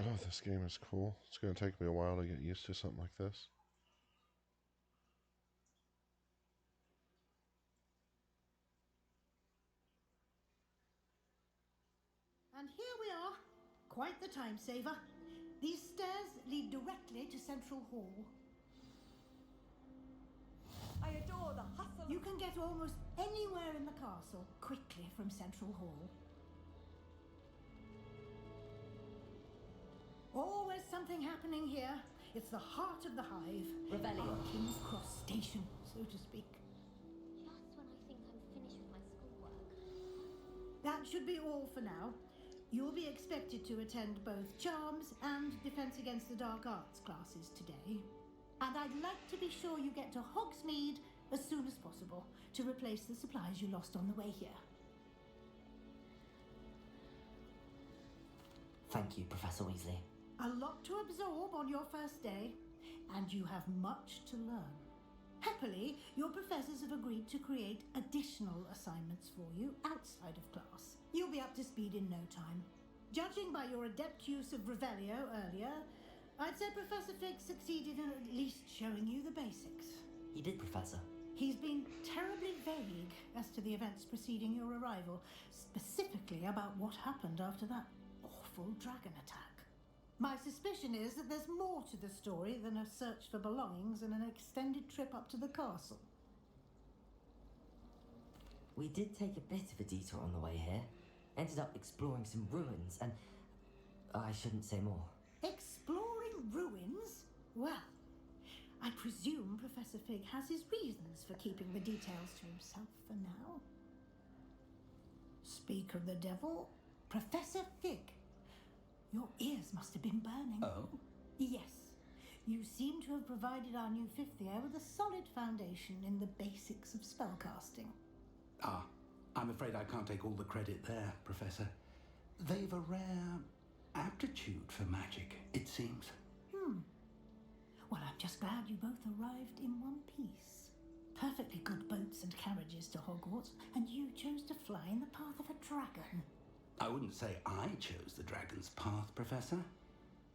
Oh, this game is cool. It's going to take me a while to get used to something like this. And here we are. Quite the time saver. These stairs lead directly to Central Hall. I adore the hustle. You can get almost anywhere in the castle quickly from Central Hall. Always something happening here. It's the heart of the hive. Revelio. Our King's Cross Station, so to speak. Just when I think I'm finished with my schoolwork. That should be all for now. You'll be expected to attend both Charms and Defense Against the Dark Arts classes today. And I'd like to be sure you get to Hogsmeade as soon as possible to replace the supplies you lost on the way here. Thank you, Professor Weasley. A lot to absorb on your first day, and you have much to learn. Happily, your professors have agreed to create additional assignments for you outside of class. You'll be up to speed in no time. Judging by your adept use of Revelio earlier, I'd say Professor Fig succeeded in at least showing you the basics. He did, Professor. He's been terribly vague as to the events preceding your arrival, specifically about what happened after that awful dragon attack. My suspicion is that there's more to the story than a search for belongings and an extended trip up to the castle. We did take a bit of a detour on the way here. Ended up exploring some ruins and... I shouldn't say more. Exploring ruins? Well, I presume Professor Fig has his reasons for keeping the details to himself for now. Speak of the devil, Professor Fig. Your ears must have been burning. Oh? Yes. You seem to have provided our new fifth year with a solid foundation in the basics of spellcasting. Ah, I'm afraid I can't take all the credit there, Professor. They've a rare aptitude for magic, it seems. Well, I'm just glad you both arrived in one piece. Perfectly good boats and carriages to Hogwarts, and you chose to fly in the path of a dragon. I wouldn't say I chose the dragon's path, Professor.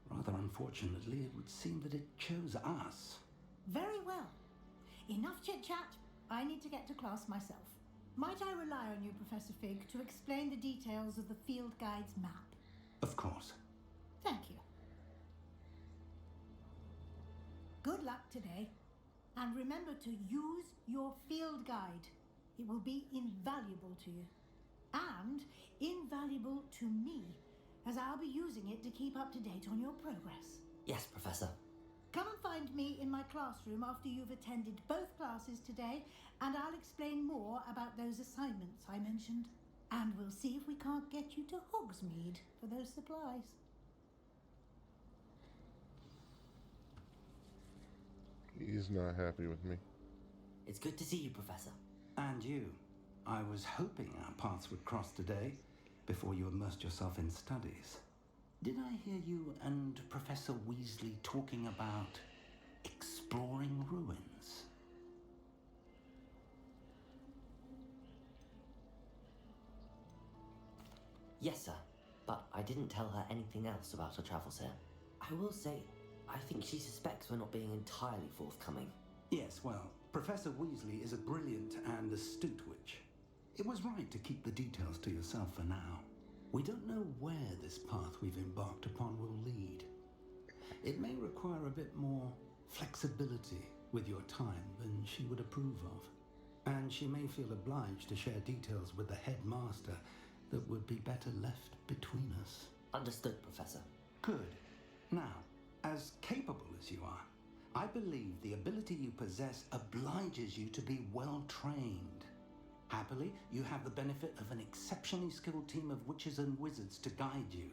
Rather unfortunately, it would seem that it chose us. Very well. Enough chit-chat. I need to get to class myself. Might I rely on you, Professor Fig, to explain the details of the field guide's map? Of course. Thank you. Good luck today. And remember to use your field guide. It will be invaluable to you. And invaluable to me, as I'll be using it to keep up to date on your progress. Yes, Professor. Come and find me in my classroom after you've attended both classes today, and I'll explain more about those assignments I mentioned. And we'll see if we can't get you to Hogsmeade for those supplies. He's not happy with me. It's good to see you, Professor. And you. I was hoping our paths would cross today, before you immersed yourself in studies. Did I hear you and Professor Weasley talking about exploring ruins? didn't tell her anything else about her travels here. I will say, I think she suspects we're not being entirely forthcoming. Yes, well, Professor Weasley is a brilliant and astute witch. It was right to keep the details to yourself for now. We don't know where this path we've embarked upon will lead. It may require a bit more flexibility with your time than she would approve of. And she may feel obliged to share details with the headmaster that would be better left between us. Understood, Professor. Good. Now, as capable as you are, I believe the ability you possess obliges you to be well trained. Happily, you have the benefit of an exceptionally skilled team of witches and wizards to guide you.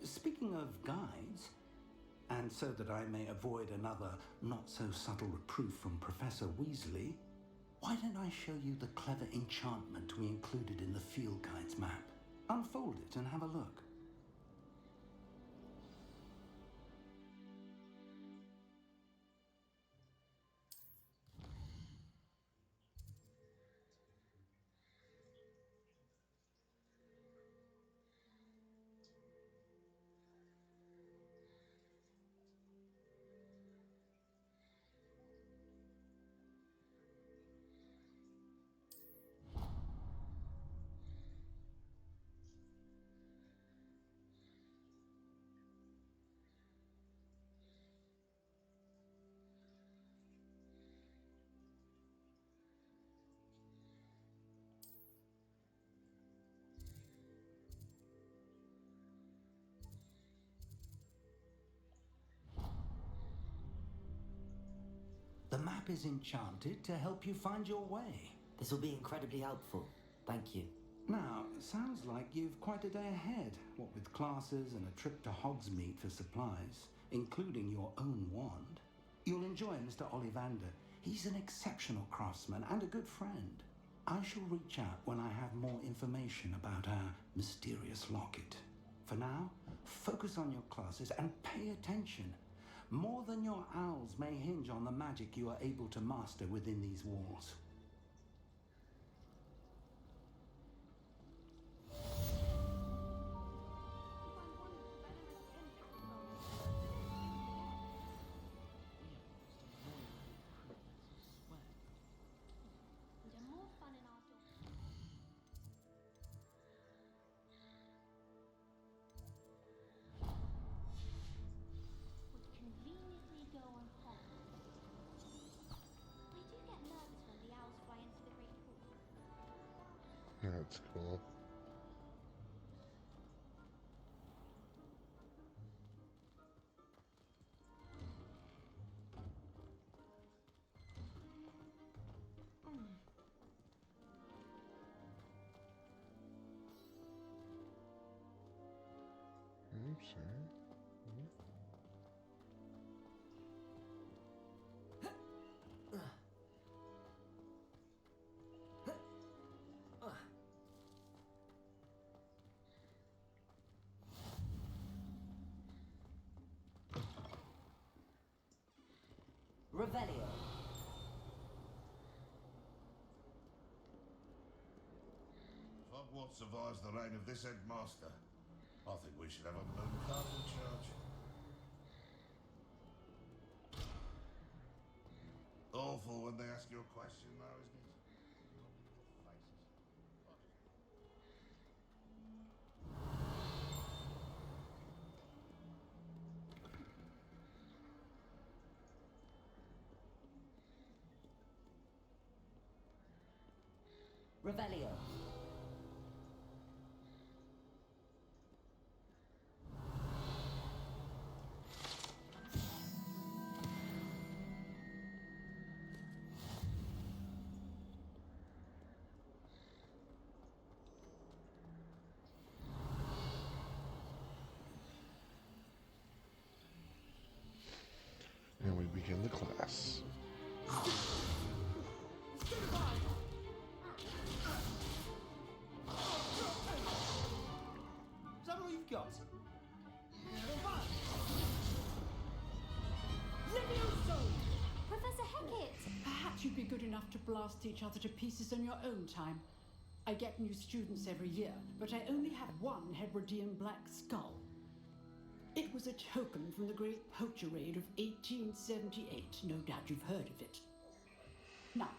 Speaking of guides, and so that I may avoid another not-so-subtle reproof from Professor Weasley, why don't I show you the clever enchantment we included in the field guide's map? Unfold it and have a look. The map is enchanted to help you find your way. This will be incredibly helpful. Thank you. Now, sounds like you've quite a day ahead, what with classes and a trip to Hogsmeade for supplies, including your own wand. You'll enjoy Mr. Ollivander. He's an exceptional craftsman and a good friend. I shall reach out when I have more information about our mysterious locket. For now, focus on your classes and pay attention. More than your owls may hinge on the magic you are able to master within these walls. That's cool. I'm sorry. Revelio. Hogwarts survives the reign of this headmaster. I think we should have a moon card in charge. Awful when they ask you a question, though, isn't it? Revelio. And we begin the class. Got. Professor Hecat! Perhaps you'd be good enough to blast each other to pieces on your own time. I get new students every year, but I only have one Hebridean black skull. It was a token from the Great Poacher Raid of 1878. No doubt you've heard of it. Now,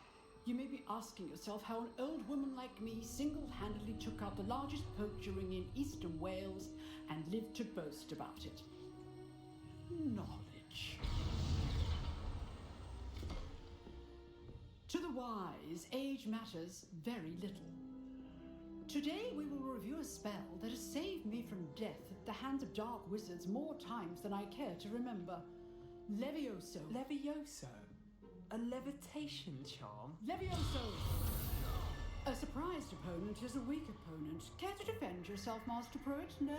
you may be asking yourself how an old woman like me single-handedly took out the largest poacher ring in eastern Wales and lived to boast about it. Knowledge. To the wise, age matters very little. Today we will review a spell that has saved me from death at the hands of dark wizards more times than I care to remember. Levioso. Levioso? A levitation charm? Levioso! A surprised opponent is a weak opponent. Care to defend yourself, Master Pruitt? No?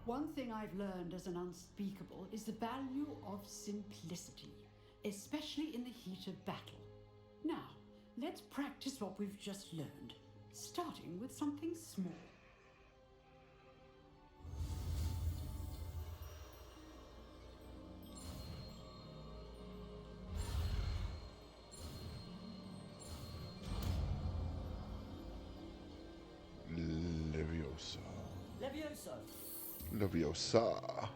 One thing I've learned as an unspeakable is the value of simplicity, especially in the heat of battle. Now, let's practice what we've just learned, starting with something small. Leviosa. Levioso. Leviosa.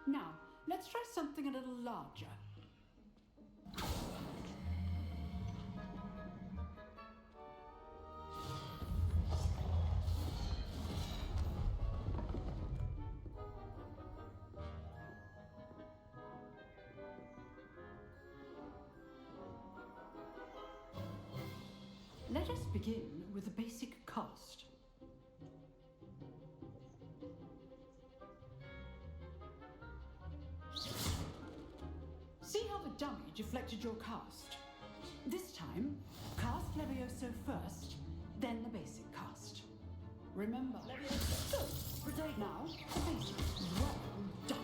Now, let's try something a little larger. Let us begin with the basic cast. See how the dummy deflected your cast? This time, cast Levioso first, then the basic cast. Remember, Levioso. Protect now, the basic. Well done.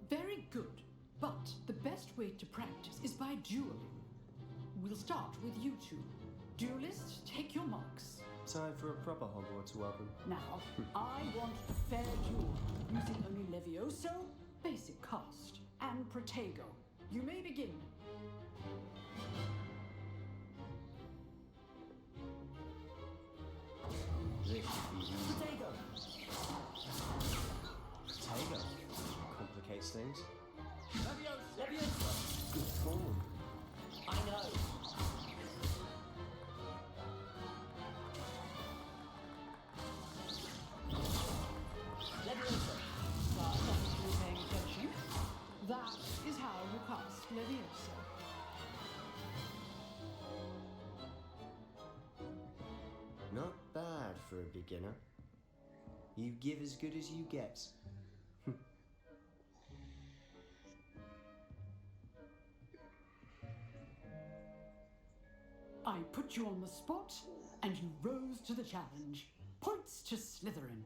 Very good. But the best way to practice is by dueling. We'll start with you two. Duelists, take your marks. Time for a proper Hogwarts welcome. Now, I want a fair duel, using only Levioso, basic cast, and Protego. You may begin. Protego! Protego complicates things. Levioso! Good form. I know. Levioso. Definitely paying attention. That is how you cast Levioso. Not bad for a beginner. You give as good as you get. I put you on the spot, and you rose to the challenge. Points to Slytherin.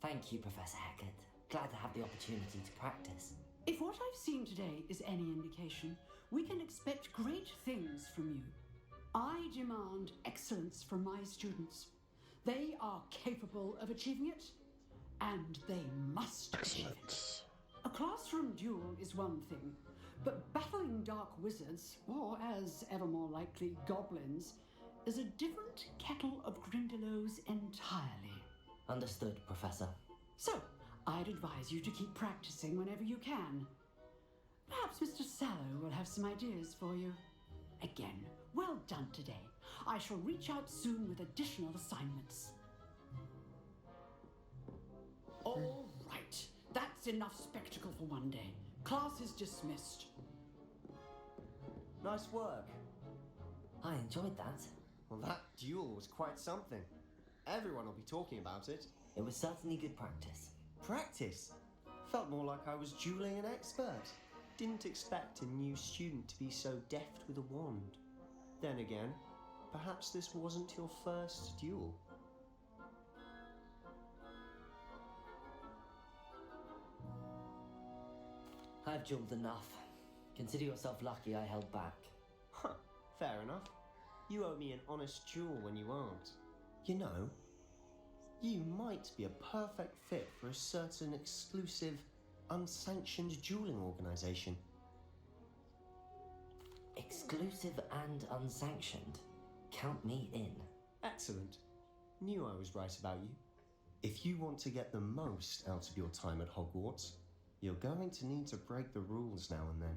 Thank you, Professor Hackett. Glad to have the opportunity to practice. If what I've seen today is any indication, we can expect great things from you. I demand excellence from my students. They are capable of achieving it, and they must achieve it. A classroom duel is one thing, but battling dark wizards, or as ever more likely, goblins, is a different kettle of Grindylows entirely. Understood, Professor. So, I'd advise you to keep practicing whenever you can. Perhaps Mr. Sallow will have some ideas for you. Again, well done today. I shall reach out soon with additional assignments. All right, that's enough spectacle for one day. Class is dismissed. Nice work. I enjoyed that. Well, that duel was quite something. Everyone will be talking about it. It was certainly good practice. Practice? Felt more like I was dueling an expert. Didn't expect a new student to be so deft with a wand. Then again, perhaps this wasn't your first duel. I've dueled enough. Consider yourself lucky I held back. Huh, fair enough. You owe me an honest duel when you aren't. You know, You might be a perfect fit for a certain exclusive, unsanctioned dueling organization. Exclusive and unsanctioned. Count me in. Excellent. Knew I was right about you. If you want to get the most out of your time at Hogwarts, you're going to need to break the rules now and then.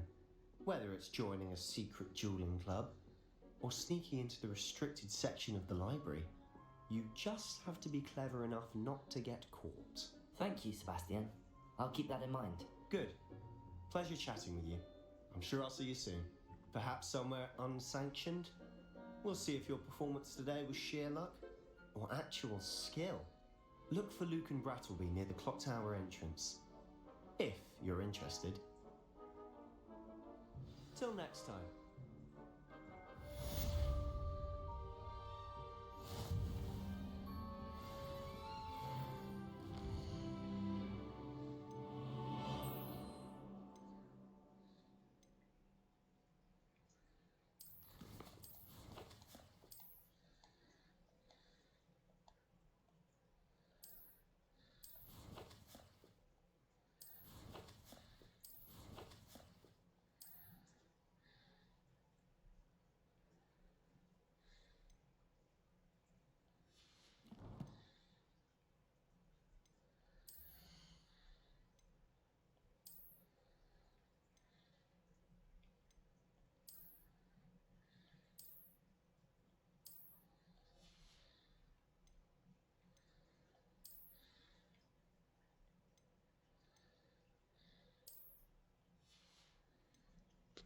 Whether it's joining a secret dueling club, or sneaking into the restricted section of the library, you just have to be clever enough not to get caught. Thank you, Sebastian. I'll keep that in mind. Good. Pleasure chatting with you. I'm sure I'll see you soon. Perhaps somewhere unsanctioned? We'll see if your performance today was sheer luck or actual skill. Look for Luke and Brattleby near the Clock Tower entrance. If you're interested. Till next time.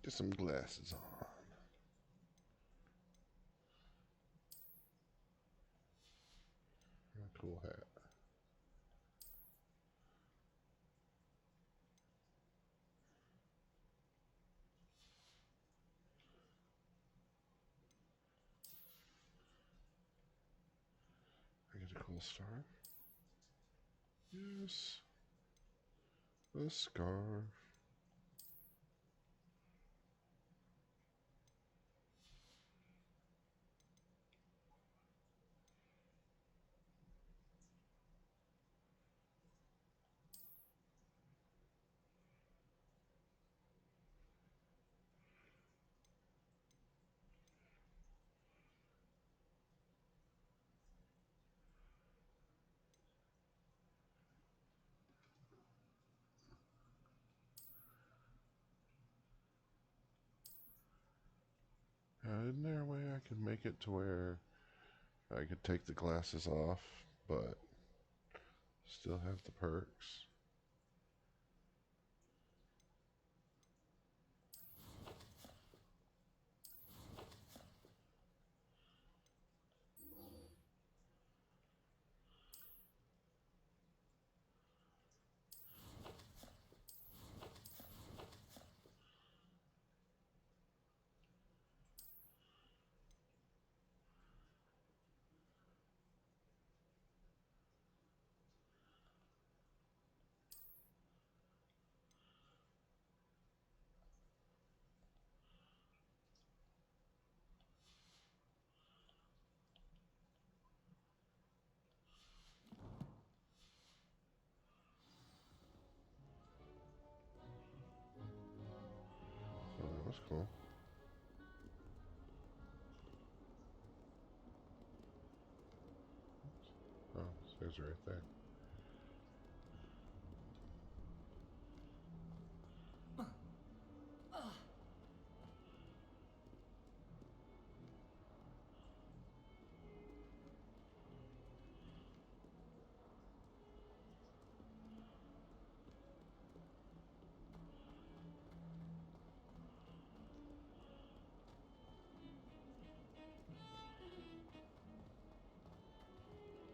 Get some glasses on. A cool hat. I get a cool star. Yes. A scarf. Isn't there a way I could make it to where I could take the glasses off, but still have the perks? Oh, that was cool. Oh, stairs are right there.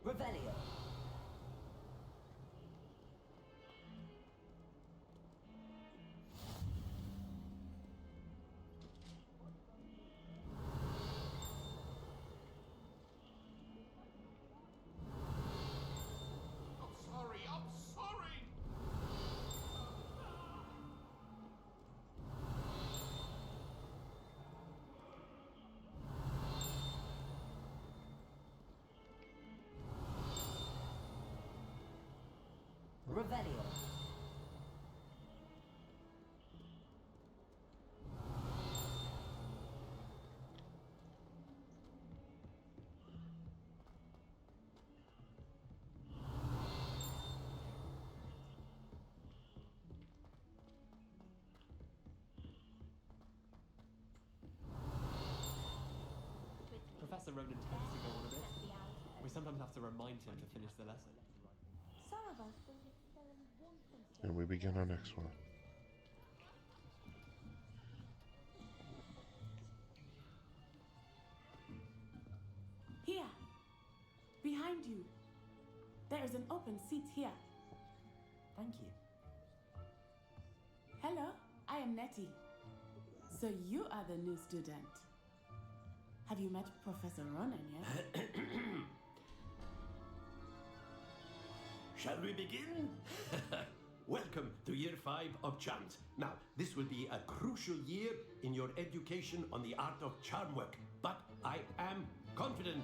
Revelio. I'm sorry! Revelio. Professor Ronan tends to go on a bit. We sometimes have to remind him to finish the lesson. Some of us think it's still important. And we begin our next one. Here, behind you. There is an open seat here. Thank you. Hello, I am Nettie. So you are the new student. Have you met Professor Ronan yet? Shall we begin? Welcome to year 5 of charms. Now, this will be a crucial year in your education on the art of charm work, but I am confident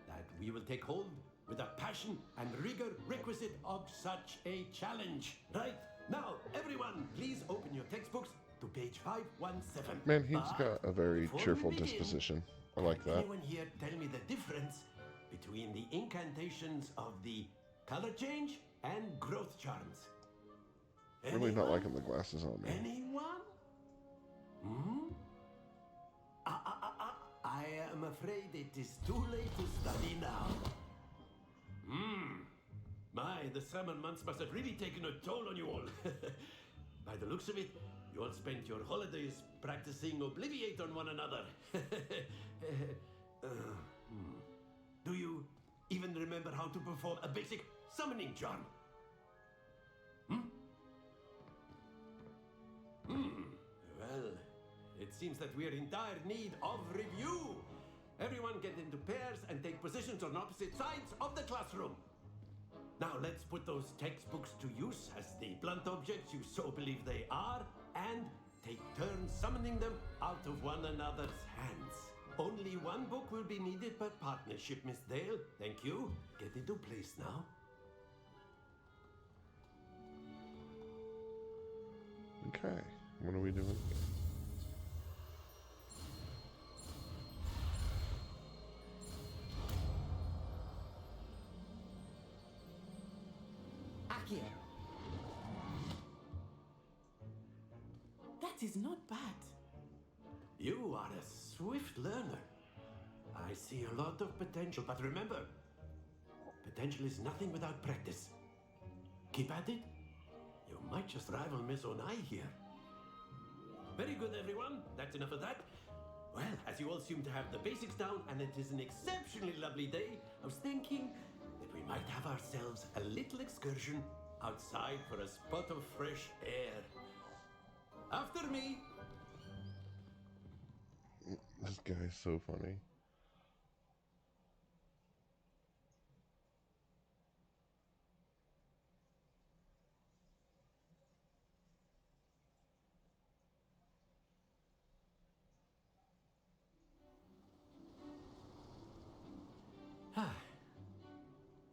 that we will take hold with the passion and rigor requisite of such a challenge. Right, now, everyone, please open your textbooks to page 517. Man, he's But got a very before we cheerful begin, disposition. I like that. anyone here tell me the difference between the incantations of the color change and growth charms? Really not liking the glasses on me. Anyone? Hmm? I am afraid it is too late to study now. My, the summer months must have really taken a toll on you all. By the looks of it, you all spent your holidays practicing Obliviate on one another. Do you even remember how to perform a basic summoning charm? Well, it seems that we are in dire need of review. Everyone get into pairs and take positions on opposite sides of the classroom. Now let's put those textbooks to use as the blunt objects you so believe they are, and take turns summoning them out of one another's hands. Only one book will be needed per partnership, Miss Dale. Thank you. Get into place now. Okay, what are we doing? Accio. That is not bad. You are a swift learner. I see a lot of potential, but remember, potential is nothing without practice. Keep at it. You might just rival Miss Onai here. Very good, everyone. That's enough of that. Well, as you all seem to have the basics down, and it is an exceptionally lovely day, I was thinking that we might have ourselves a little excursion outside for a spot of fresh air. After me. This guy's so funny.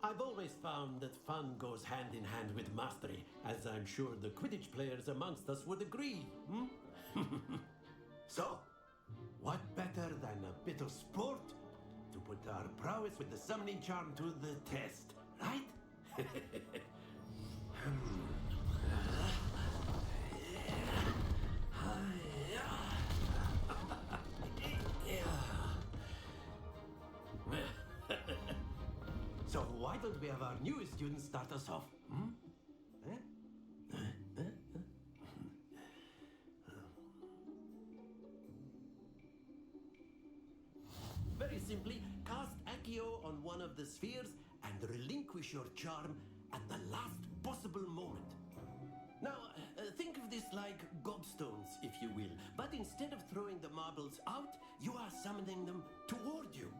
I've always found that fun goes hand in hand with mastery, as I'm sure the Quidditch players amongst us would agree. So, what better than a bit of sport to put our prowess with the summoning charm to the test, right? So why don't we have our newest student start us off? Very simply, cast Accio on one of the spheres and relinquish your charm at the last possible moment. Now, think of this like gobstones, if you will, but instead of throwing the marbles out, you are summoning them toward you.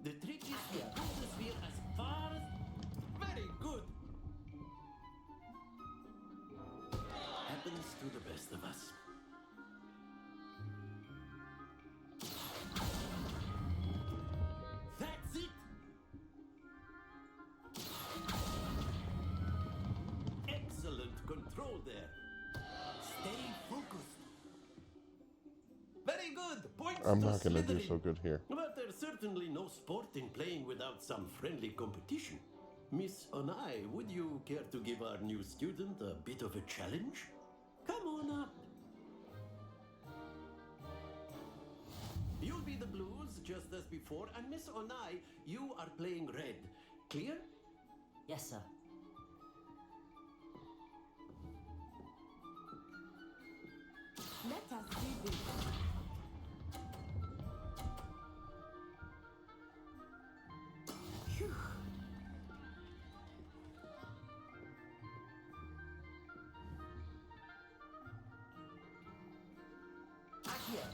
The trick is to pull the sphere as far as... Very good! Happens to the best of us. That's it! I'm to not gonna do Slytherin. so good here. But there's certainly no sport in playing without some friendly competition. Miss Onai, would you care to give our new student a bit of a challenge? Come on up. You'll be the blues just as before, and Miss Onai, you are playing red. Clear? Yes, sir. Let us see this. Phew. Accio.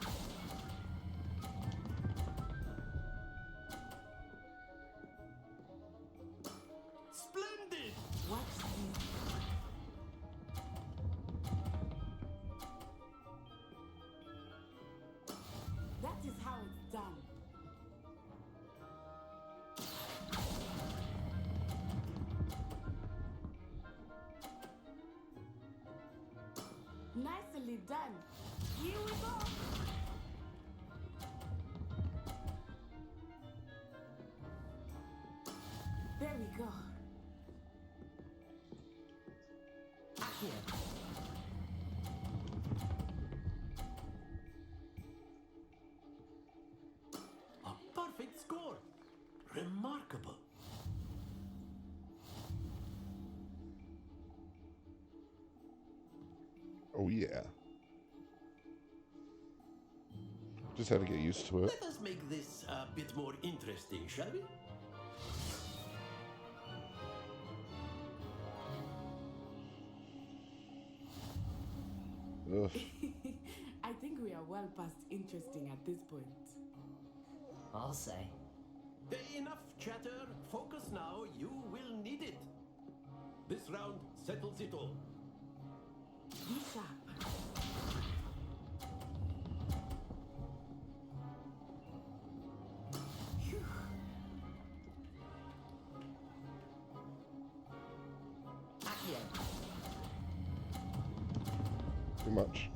Splendid! Watch this. That is how it's done. Nicely done. Here we go. There we go. Accio. A perfect score. Remarkable. Oh yeah. Just had to get used to it. Let us make this a bit more interesting, shall we? Ugh. I think we are well past interesting at this point. I'll say. Enough chatter. Focus now. You will need it. This round settles it all. Be sharp. Phew. Accio. Too much.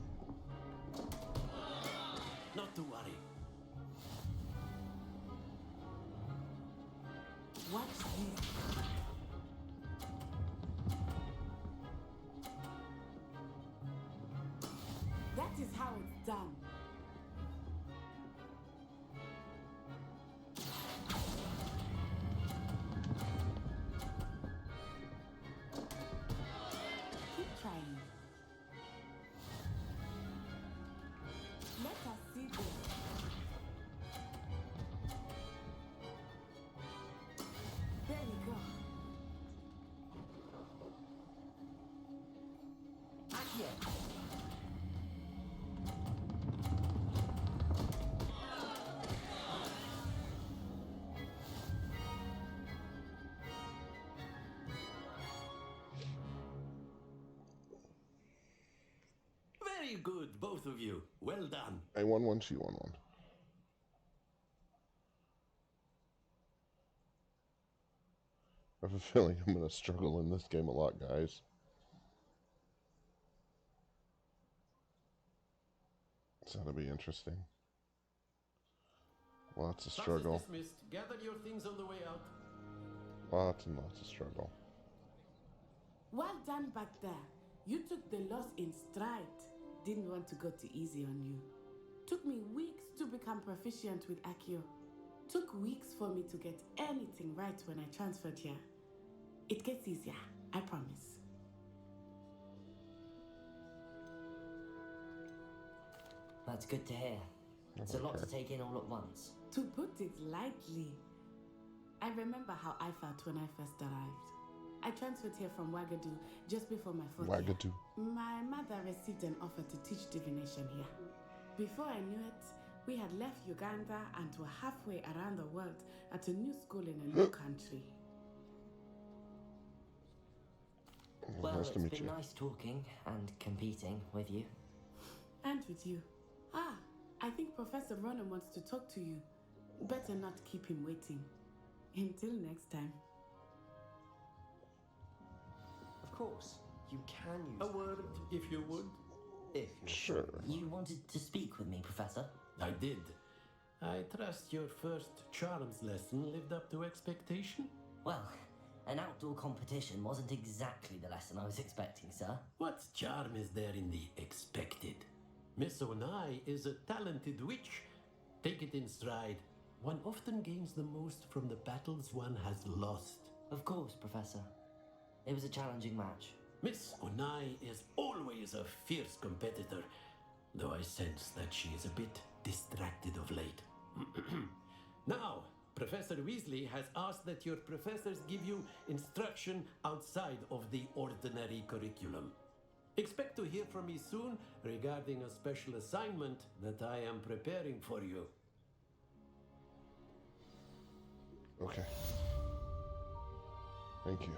Not to worry. Watch this. That is how it's done. Keep trying. Let us see this. There we go. Accio. Very good, both of you. Well done. I won one, she won one. I have a feeling I'm going to struggle in this game a lot, guys. It's going to be interesting. Lots of Class is struggle. dismissed. Gather your things on the way out. Lots and lots of struggle. Well done back there. You took the loss in stride. Didn't want to go too easy on you. Took me weeks to become proficient with Accio. Took weeks for me to get anything right when I transferred here. It gets easier, I promise. That's good to hear. It's a lot to take in all at once. To put it lightly, I remember how I felt when I first arrived. I transferred here from Wagadu just before my fourth year. Wagadu. My mother received an offer to teach divination here. Before I knew it, we had left Uganda and were halfway around the world at a new school in a new country. Well, Nice to meet it's been you. nice talking and competing with you. And with you. Ah, I think Professor Ronan wants to talk to you. Better not keep him waiting. Until next time. Of course, you can use A word, if you would. if you're Sure. You wanted to speak with me, Professor? I did. I trust your first charms lesson lived up to expectation? Well, an outdoor competition wasn't exactly the lesson I was expecting, sir. What charm is there in the expected? Miss Onai is a talented witch. Take it in stride. One often gains the most from the battles one has lost. Of course, Professor. It was a challenging match. Miss Onai is always a fierce competitor, though I sense that she is a bit distracted of late. Now, Professor Weasley has asked that your professors give you instruction outside of the ordinary curriculum. Expect to hear from me soon regarding a special assignment that I am preparing for you. Okay. Thank you.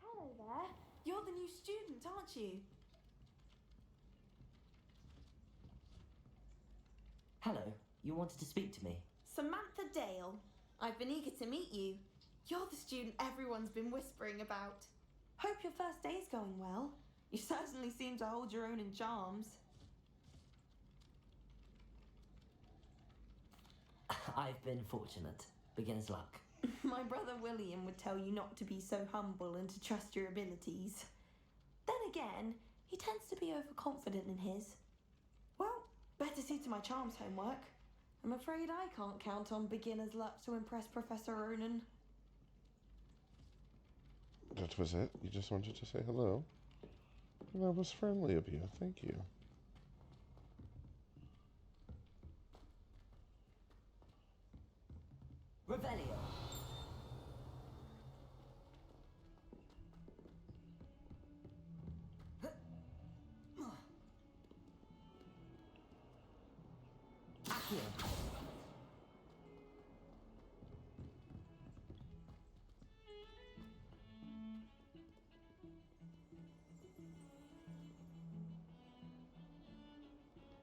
Hello there. You're the new student, aren't you? Hello, you wanted to speak to me? Samantha Dale. I've been eager to meet you. You're the student everyone's been whispering about. Hope your first day's going well. You certainly seem to hold your own in charms. I've been fortunate. Beginner's luck. My brother William would tell you not to be so humble and to trust your abilities. Then again, he tends to be overconfident in his. Well, better see to my charms homework. I'm afraid I can't count on beginner's luck to impress Professor Ronan. That was it? You just wanted to say hello? That was friendly of you. Thank you. Revelio. Accio.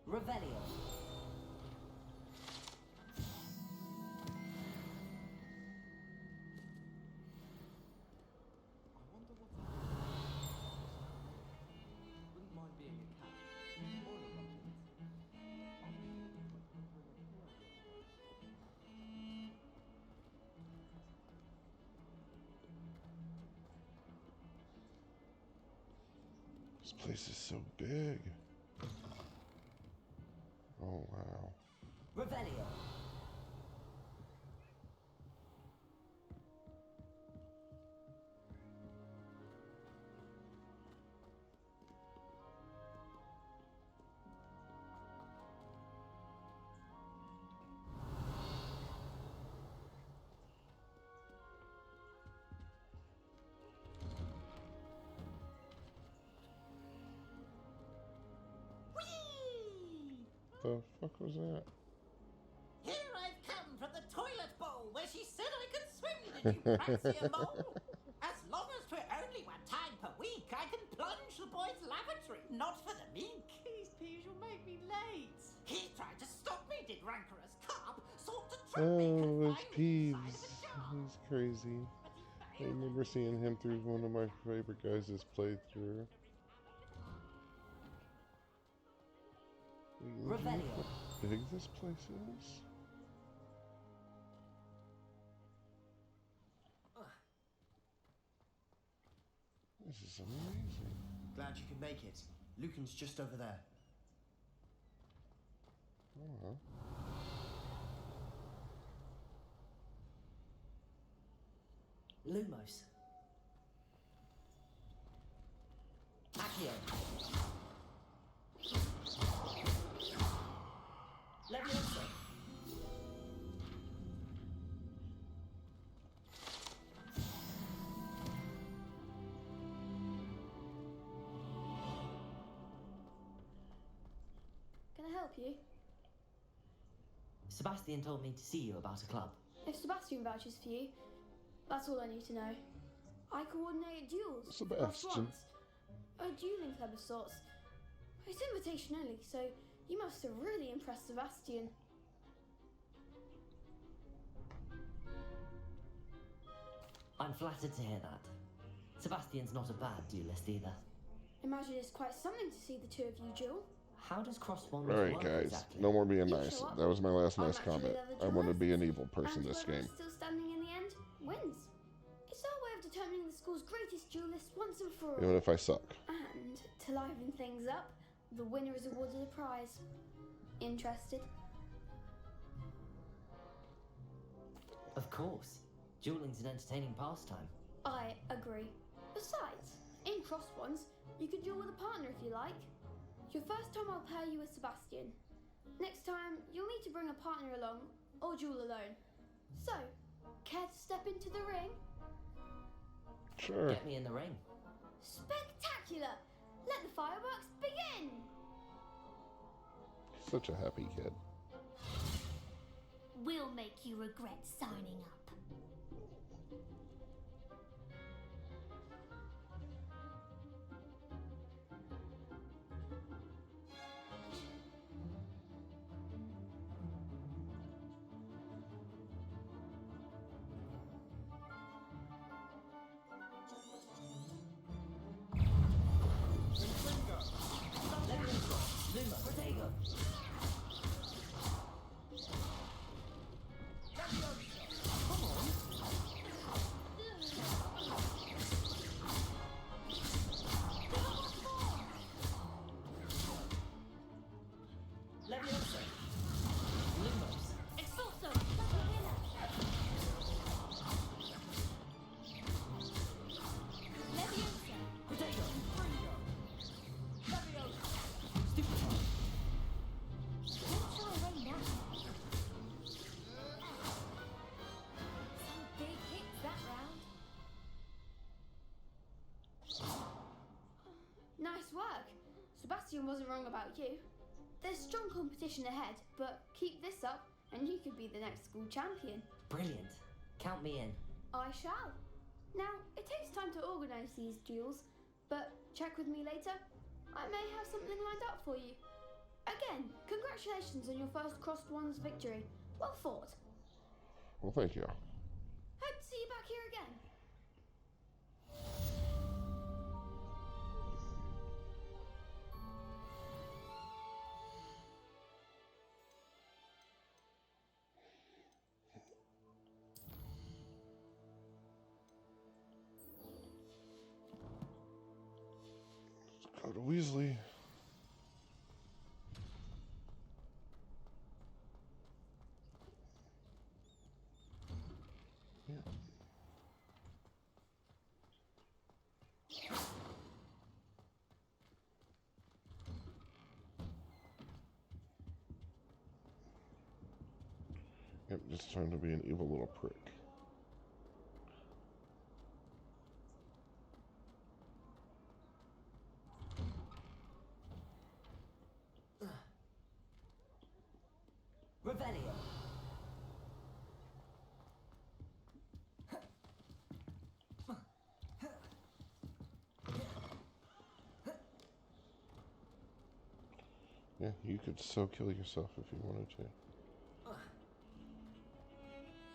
Revelio. Wouldn't mind being a cat or a rocket. This place is so big. Oh, wow. Revelio. The fuck was that? Here I've come from the toilet bowl where she said I could swim. Did you fancy a mole? As long as we're only one time per week, I can plunge the boys' lavatory. Not for the mink. Please, please, you'll make me late. He tried to stop me, did rancorous carp. Sought to trap me, Oh, it's confined me inside Peeves. of a jar. He's crazy. I remember seeing him through one of my favorite guys' playthrough. Revelio. How big this place is? This is amazing. Glad you could make it. Lucan's just over there. huh? Lumos. Accio. Leviosa. Can I help you? Sebastian told me to see you about a club. If Sebastian vouches for you, that's all I need to know. I coordinate duels. Sebastian. A dueling club of sorts. It's invitation only, so you must have really impressed Sebastian. I'm flattered to hear that. Sebastian's not a bad duelist either. Imagine it's quite something to see the two of you duel. How does crossbond Alright, work guys. exactly? No more being nice. show up, That was my last I'll nice naturally comment. let the I want to duelist, be an evil person and this whoever game. is still standing in the end wins. It's our way of determining the school's greatest duelist once and for all. Even if I suck. And to liven things up, the winner is awarded a prize. Interested? Of course. Dueling's an entertaining pastime. I agree. Besides, in crossbonds, you can duel with a partner if you like. Your first time I'll pair you with Sebastian. Next time, you'll need to bring a partner along, or duel alone. So, care to step into the ring? Sure. Get me in the ring. Spectacular! Let the fireworks begin! Such a happy kid. We'll make you regret signing up. Luma, Protego. Come on. Leviosa. Lumos. Expulso! Leviosa! Protego. Leviosa! Stupid charge. Don't show away now. Some big hits that round. Nice work. Sebastian wasn't wrong about you. There's strong competition ahead, but keep this up and you could be the next school champion. Brilliant. Count me in. I shall. Now, it takes time to organise these duels, but check with me later. I may have something lined up for you. Again, congratulations on your first Crossed Ones victory. Well fought. Well, thank you. Hope to see you back here again. Go to Weasley. Yeah. Yep, just trying to be an evil little prick. Revelio. Yeah, you could so kill yourself if you wanted to.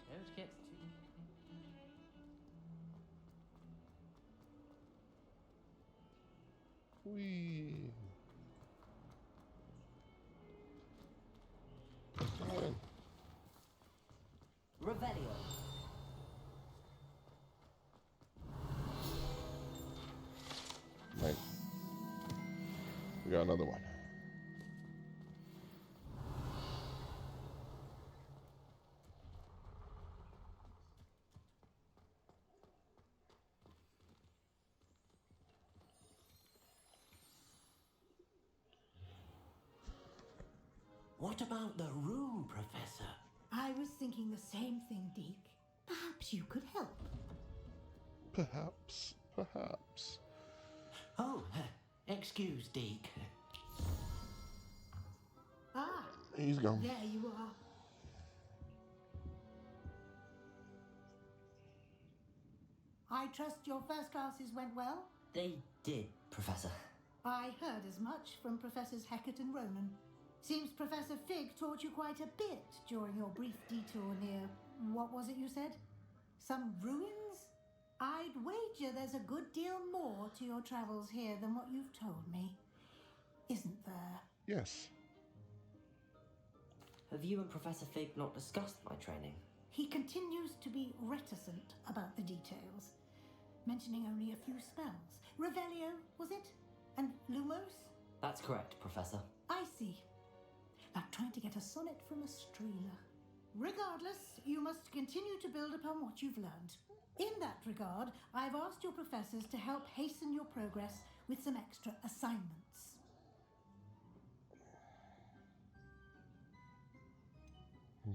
Don't get too... Whee! Come on. Revelio. Nice. We got another one. What about the room, Professor? I was thinking the same thing, Deke. Perhaps you could help. Perhaps. Perhaps. Oh, excuse, Deke. Ah, He's gone. there you are. I trust your first classes went well? They did, Professor. I heard as much from Professors Hecat and Ronan. Seems Professor Fig taught you quite a bit during your brief detour near... what was it you said? Some ruins? I'd wager there's a good deal more to your travels here than what you've told me. Isn't there? Yes. Have you and Professor Fig not discussed my training? He continues to be reticent about the details, mentioning only a few spells. Revelio, was it? And Lumos? That's correct, Professor. I see. Like trying to get a sonnet from a streeler. Regardless, you must continue to build upon what you've learned. In that regard, I've asked your professors to help hasten your progress with some extra assignments.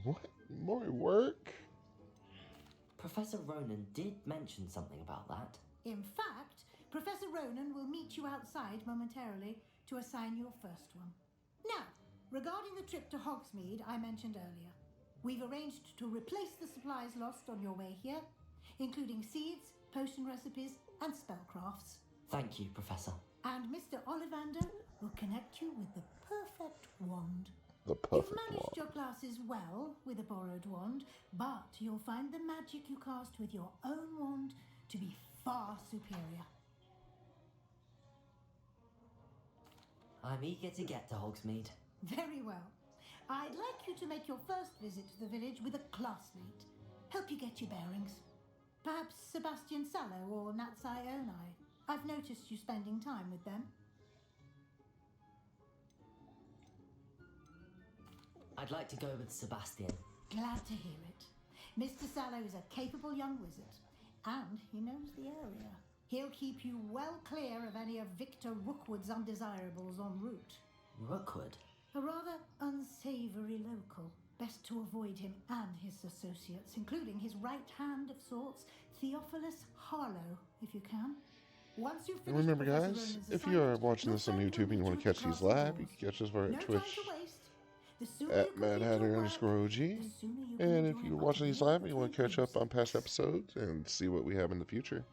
What? More work? Professor Ronan did mention something about that. In fact, Professor Ronan will meet you outside momentarily to assign your first one. Now, regarding the trip to Hogsmeade I mentioned earlier, we've arranged to replace the supplies lost on your way here, including seeds, potion recipes, and spellcrafts. Thank you, Professor. And Mr. Ollivander will connect you with the perfect wand. The perfect You've managed wand. your classes well with a borrowed wand, but you'll find the magic you cast with your own wand to be far superior. I'm eager to get to Hogsmeade. Very well. I'd like you to make your first visit to the village with a classmate. Help you get your bearings. Perhaps Sebastian Sallow or Natsai Onai. I've noticed you spending time with them. I'd like to go with Sebastian. Glad to hear it. Mr. Sallow is a capable young wizard, and he knows the area. He'll keep you well clear of any of Victor Rookwood's undesirables en route. Rookwood? A rather unsavoury local. Best to avoid him and his associates, including his right hand of sorts, Theophilus Harlow, if you can. Once you've And finished remember, Professor guys, Ronan's if you are assignment, watching you'll this on find YouTube and you want to catch these live, you can catch us over no at time Twitch to waste. The sooner at you complete your work, MadHatter_OG. the sooner you can And if enjoy you're what watching you these do live and you want to between catch up on past episodes and see what we have in the future,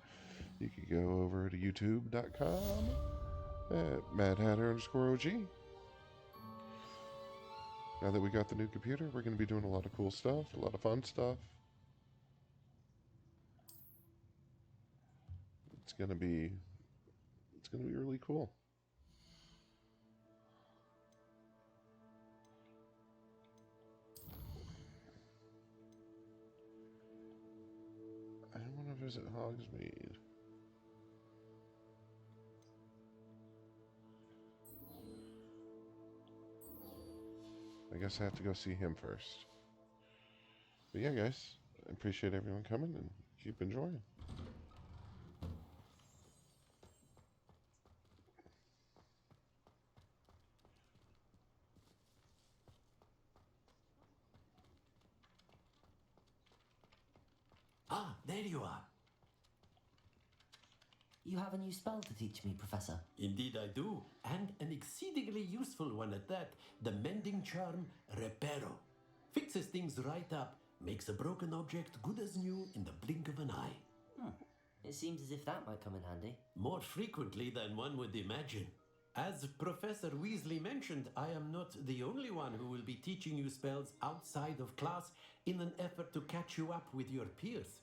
you can go over to youtube.com at MadHatter_OG. Now that we got the new computer, we're going to be doing a lot of cool stuff, a lot of fun stuff. It's going to be really cool. I want to visit Hogsmeade. I guess I have to go see him first. But yeah, guys, I appreciate everyone coming and keep enjoying. Ah, there you are. You have a new spell to teach me, Professor. Indeed I do, and an exceedingly useful one at that. The mending charm Reparo. Fixes things right up, makes a broken object good as new in the blink of an eye. It seems as if that might come in handy. More frequently than one would imagine. As Professor Weasley mentioned, I am not the only one who will be teaching you spells outside of class in an effort to catch you up with your peers.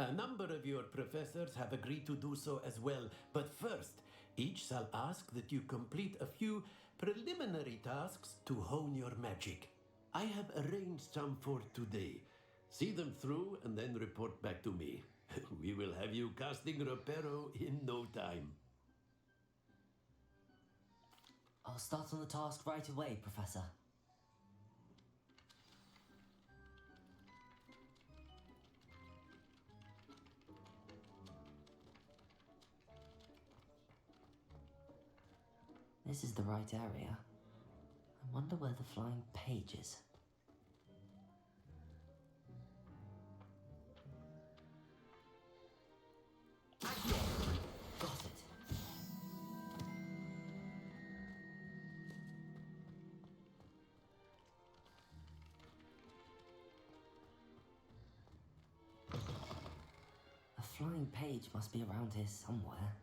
A number of your professors have agreed to do so as well, but first, each shall ask that you complete a few preliminary tasks to hone your magic. I have arranged some for today. See them through and then report back to me. We will have you casting Reparo in no time. I'll start on the task right away, Professor. This is the right area. I'm Wonder where the flying page is. Accio! Got it. A flying page must be around here somewhere.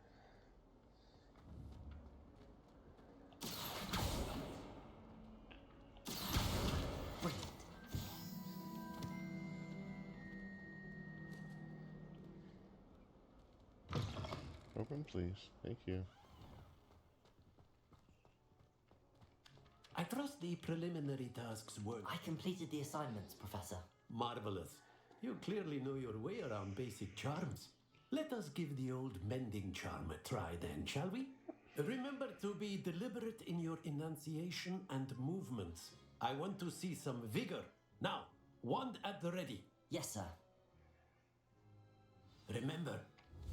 Open, please. Thank you. I trust the preliminary tasks work. I completed the assignments, Professor. Marvelous. You clearly know your way around basic charms. Let us give the old mending charm a try then, shall we? Remember to be deliberate in your enunciation and movements. I want to see some vigor. Now, wand at the ready. Yes, sir. Remember,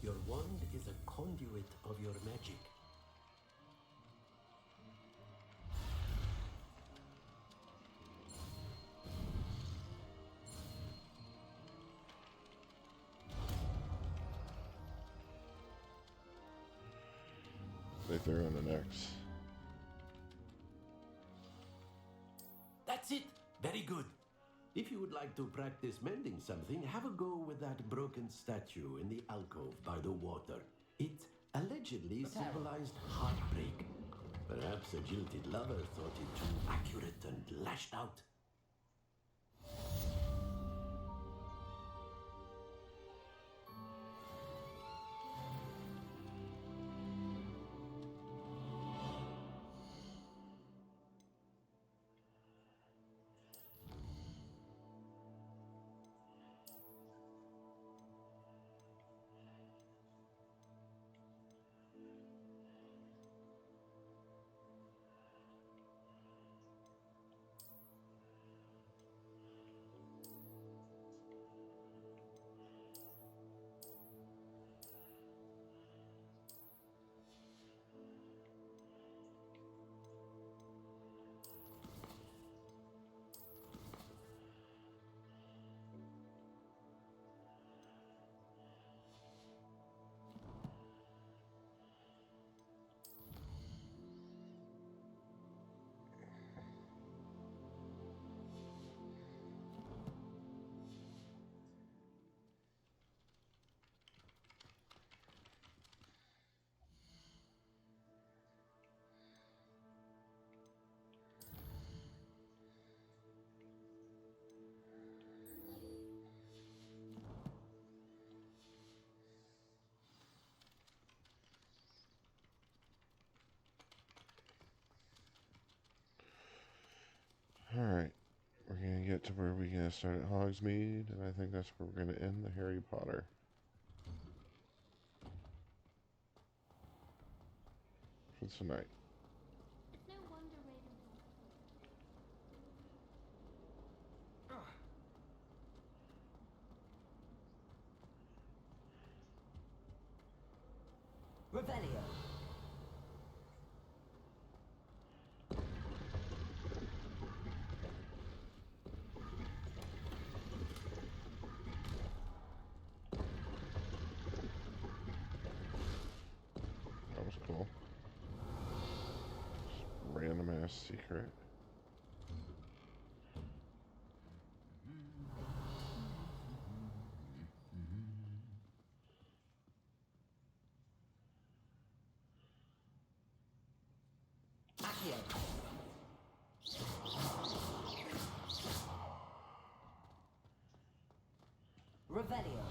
your wand is a conduit of your magic. They threw in an X. That's it. Very good. If you would like to practice mending something, have a go with that broken statue in the alcove by the water. It allegedly symbolized heartbreak. Perhaps a jilted lover thought it too accurate and lashed out. Alright. We're going to get to where we're going to start at Hogsmeade, and I think that's where we're going to end the Harry Potter. For tonight. It's no wonder Raven. Revelio. That was cool. Just random ass secret. Accio. Revelio.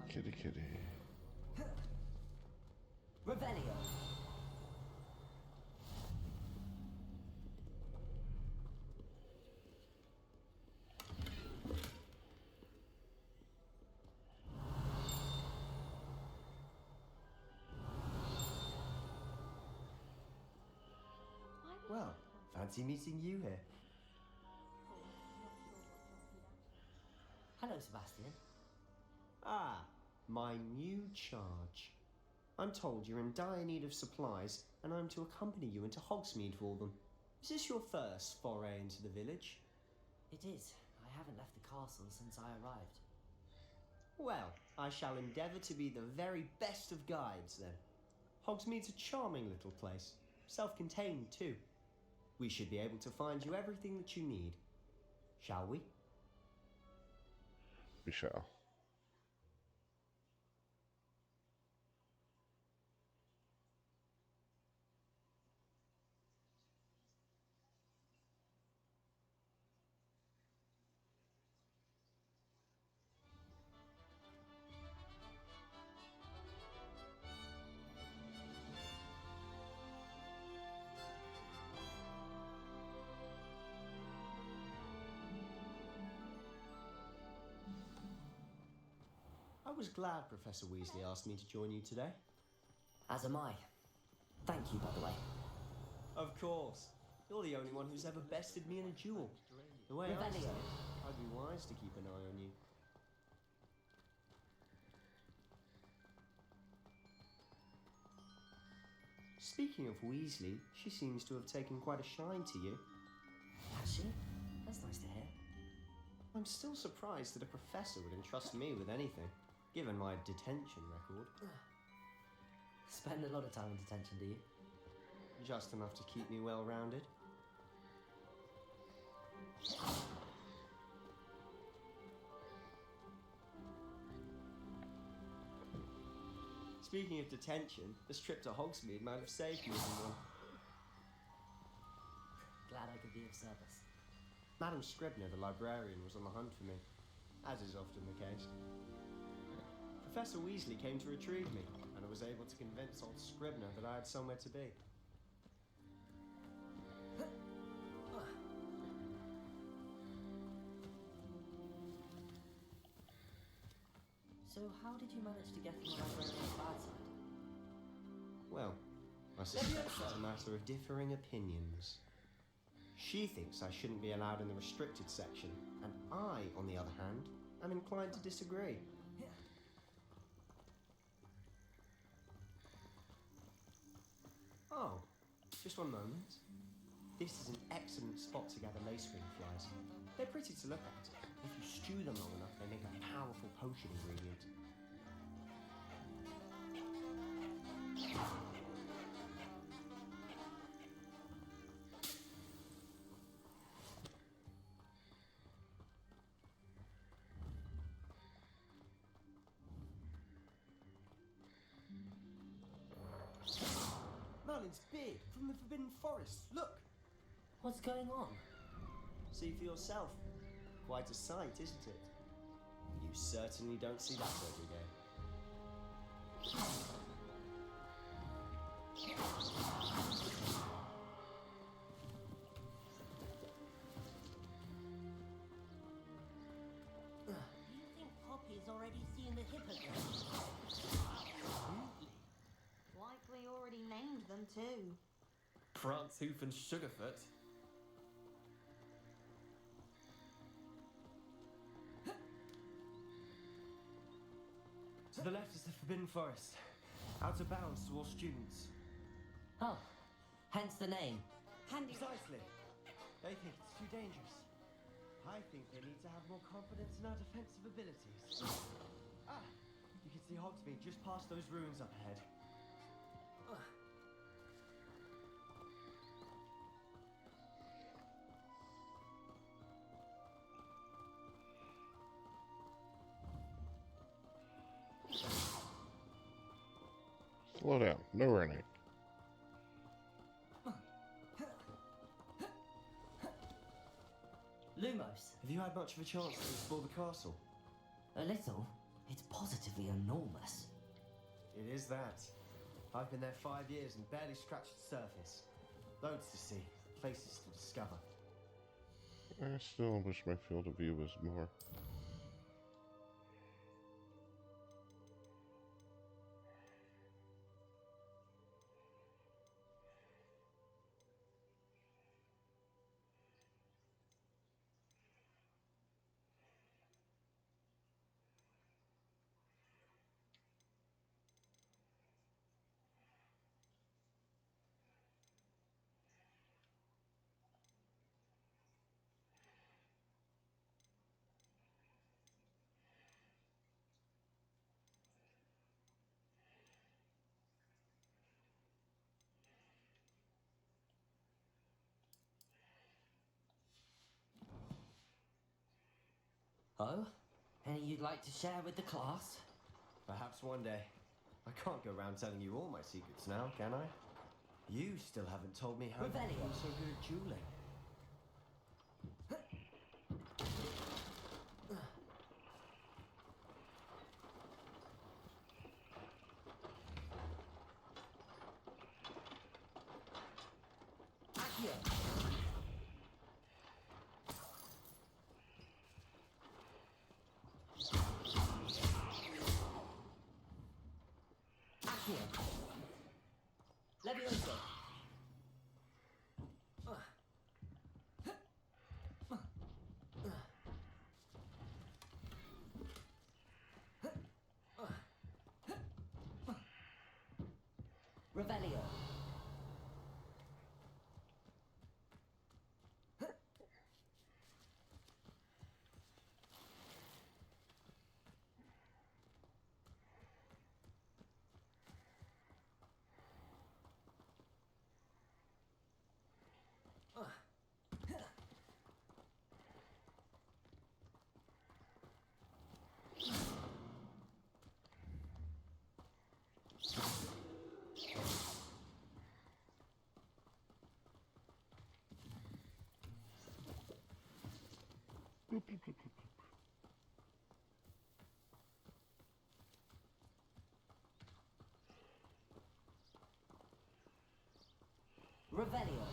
Kitty kitty. Revelio. Fancy meeting you here. Hello, Sebastian. Ah, my new charge. I'm told you're in dire need of supplies, and I'm to accompany you into Hogsmeade for them. Is this your first foray into the village? It is. I haven't left the castle since I arrived. Well, I shall endeavour to be the very best of guides, then. Hogsmeade's a charming little place, self-contained too. We should be able to find you everything that you need. Shall we? We shall. I was glad Professor Weasley asked me to join you today. As am I. Thank you, by the way. Of course. You're the only one who's ever bested me in a duel. The way I see it, I'd be wise to keep an eye on you. Speaking of Weasley, she seems to have taken quite a shine to you. Has she? That's nice to hear. I'm still surprised that a professor would entrust me with anything, given my detention record. Spend a lot of time in detention, do you? Just enough to keep me well-rounded. Speaking of detention, this trip to Hogsmeade might have saved me from one. Glad I could be of service. Madam Scribner, the librarian, was on the hunt for me, as is often the case. Professor Weasley came to retrieve me, and I was able to convince old Scribner that I had somewhere to be. So how did you manage to get on the librarian's bad side? Well, I suspect it's a matter of differing opinions. She thinks I shouldn't be allowed in the restricted section, and I, on the other hand, am inclined to disagree. Oh, just one moment. This is an excellent spot to gather lacewing flies. They're pretty to look at. If you stew them long enough, they make a powerful potion ingredient. Merlin's beard from the Forbidden Forest. Look! What's going on? See for yourself. Quite a sight, isn't it? You certainly don't see that every day. You think Poppy's already seen the hippogriff? Likely already named them too. Prance, Hoof, and Sugarfoot. To the left is the Forbidden Forest. Out of bounds to all students. Oh, hence the name. Handy. Precisely. They think it's too dangerous. I think they need to have more confidence in our defensive abilities. Ah! You can see Hogsmeade just past those ruins up ahead. Slow down. No running. Lumos. Have you had much of a chance to explore the castle? A little. It's positively enormous. It is that. I've been there 5 years and barely scratched the surface. Loads to see, places to discover. I still wish my field of view was more. Oh? Any you'd like to share with the class? Perhaps one day. I can't go around telling you all my secrets now, can I? You still haven't told me how Revelio. you're so good at dueling. Accio. Accio. Levioso. Revelio. Revelio.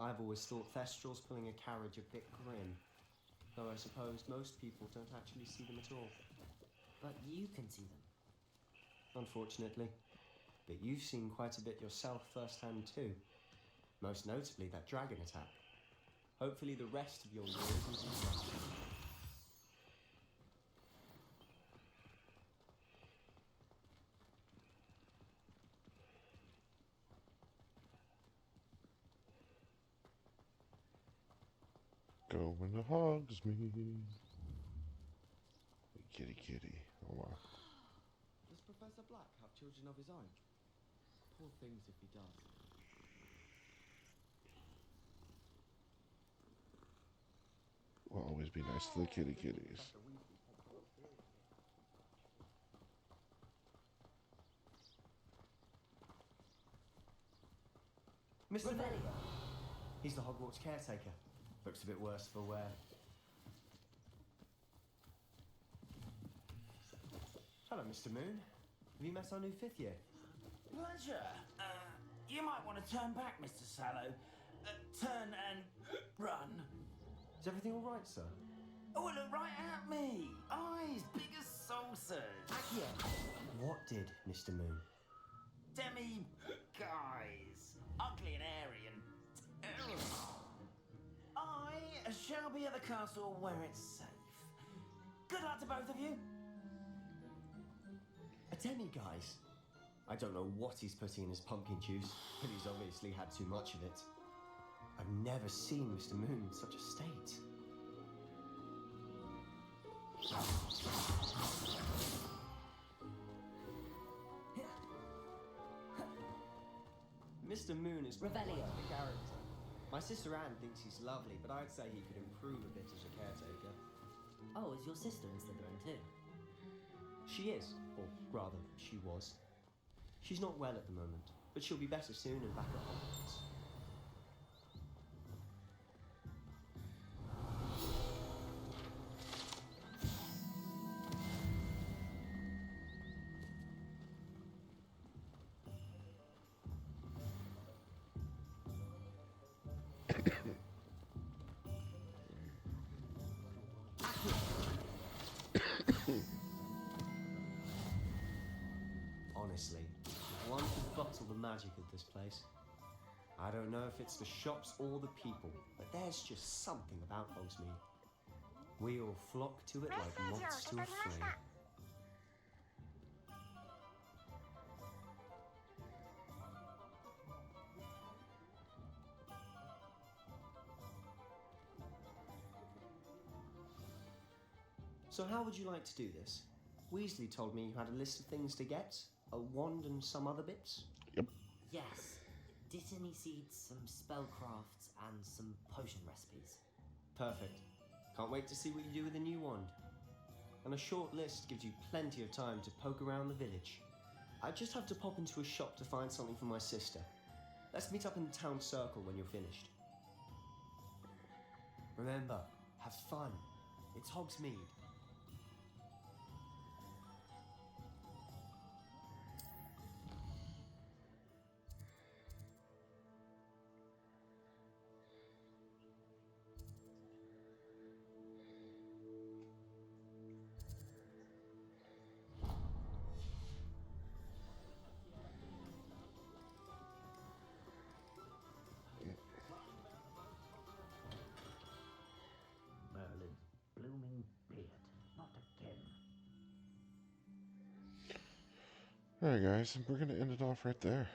I've always thought Thestrals pulling a carriage a bit grim. Though I suppose most people don't actually see them at all. But you can see them. Unfortunately. But you've seen quite a bit yourself firsthand too. Most notably that dragon attack. Hopefully the rest of your years is interesting. Going to Hogsmeade. Kitty, kitty. Oh wow. Does Professor Black have children of his own? Poor things if he does. Will always be nice to the kitty kitties. Mr. Revelio. He's the Hogwarts caretaker. Looks a bit worse for wear. Hello, Mr. Moon. Have you met our new 5th year? Pleasure. You might want to turn back, Mr. Sallow. Turn and run. Is everything all right, sir? Oh, look right at me. Eyes big as saucers. Accio. What did Mr. Moon? Demi guys. Ugly and airy and terrible. I shall be at the castle where it's safe. Good luck to both of you. A demi-guise? I don't know what he's putting in his pumpkin juice, but he's obviously had too much of it. I've never seen Mr. Moon in such a state. Mr. Moon is quite Revelio. a character. My sister Anne thinks he's lovely, but I'd say he could improve a bit as a caretaker. Oh, is your sister in Slytherin too? She is, or rather, she was. She's not well at the moment, but she'll be better soon and back at Hogwarts. Honestly, if one could bottle the magic of this place. I don't know if it's the shops or the people, but there's just something about Hogsmeade. We all flock to it like moths to a flame. So how would you like to do this? Weasley told me you had a list of things to get, a wand and some other bits. Yes. Dittany seeds, some spellcrafts, and some potion recipes. Perfect. Can't wait to see what you do with the new wand. And a short list gives you plenty of time to poke around the village. I just have to pop into a shop to find something for my sister. Let's meet up in the town circle when you're finished. Remember, have fun. It's Hogsmeade. Merlin's blooming beard. Not again. Alright guys, we're gonna end it off right there.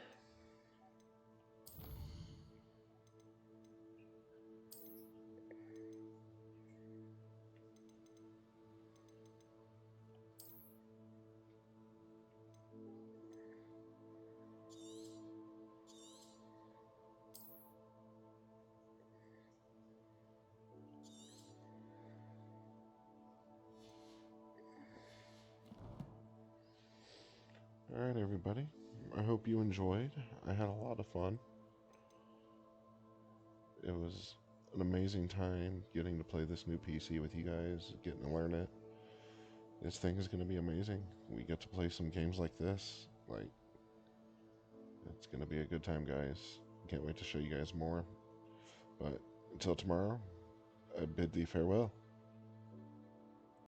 Alright everybody, I hope you enjoyed. I had a lot of fun. It was an amazing time getting to play this new PC with you guys, getting to learn it. This thing is going to be amazing. We get to play some games like this. Like, it's going to be a good time, guys. Can't wait to show you guys more. But until tomorrow, I bid thee farewell.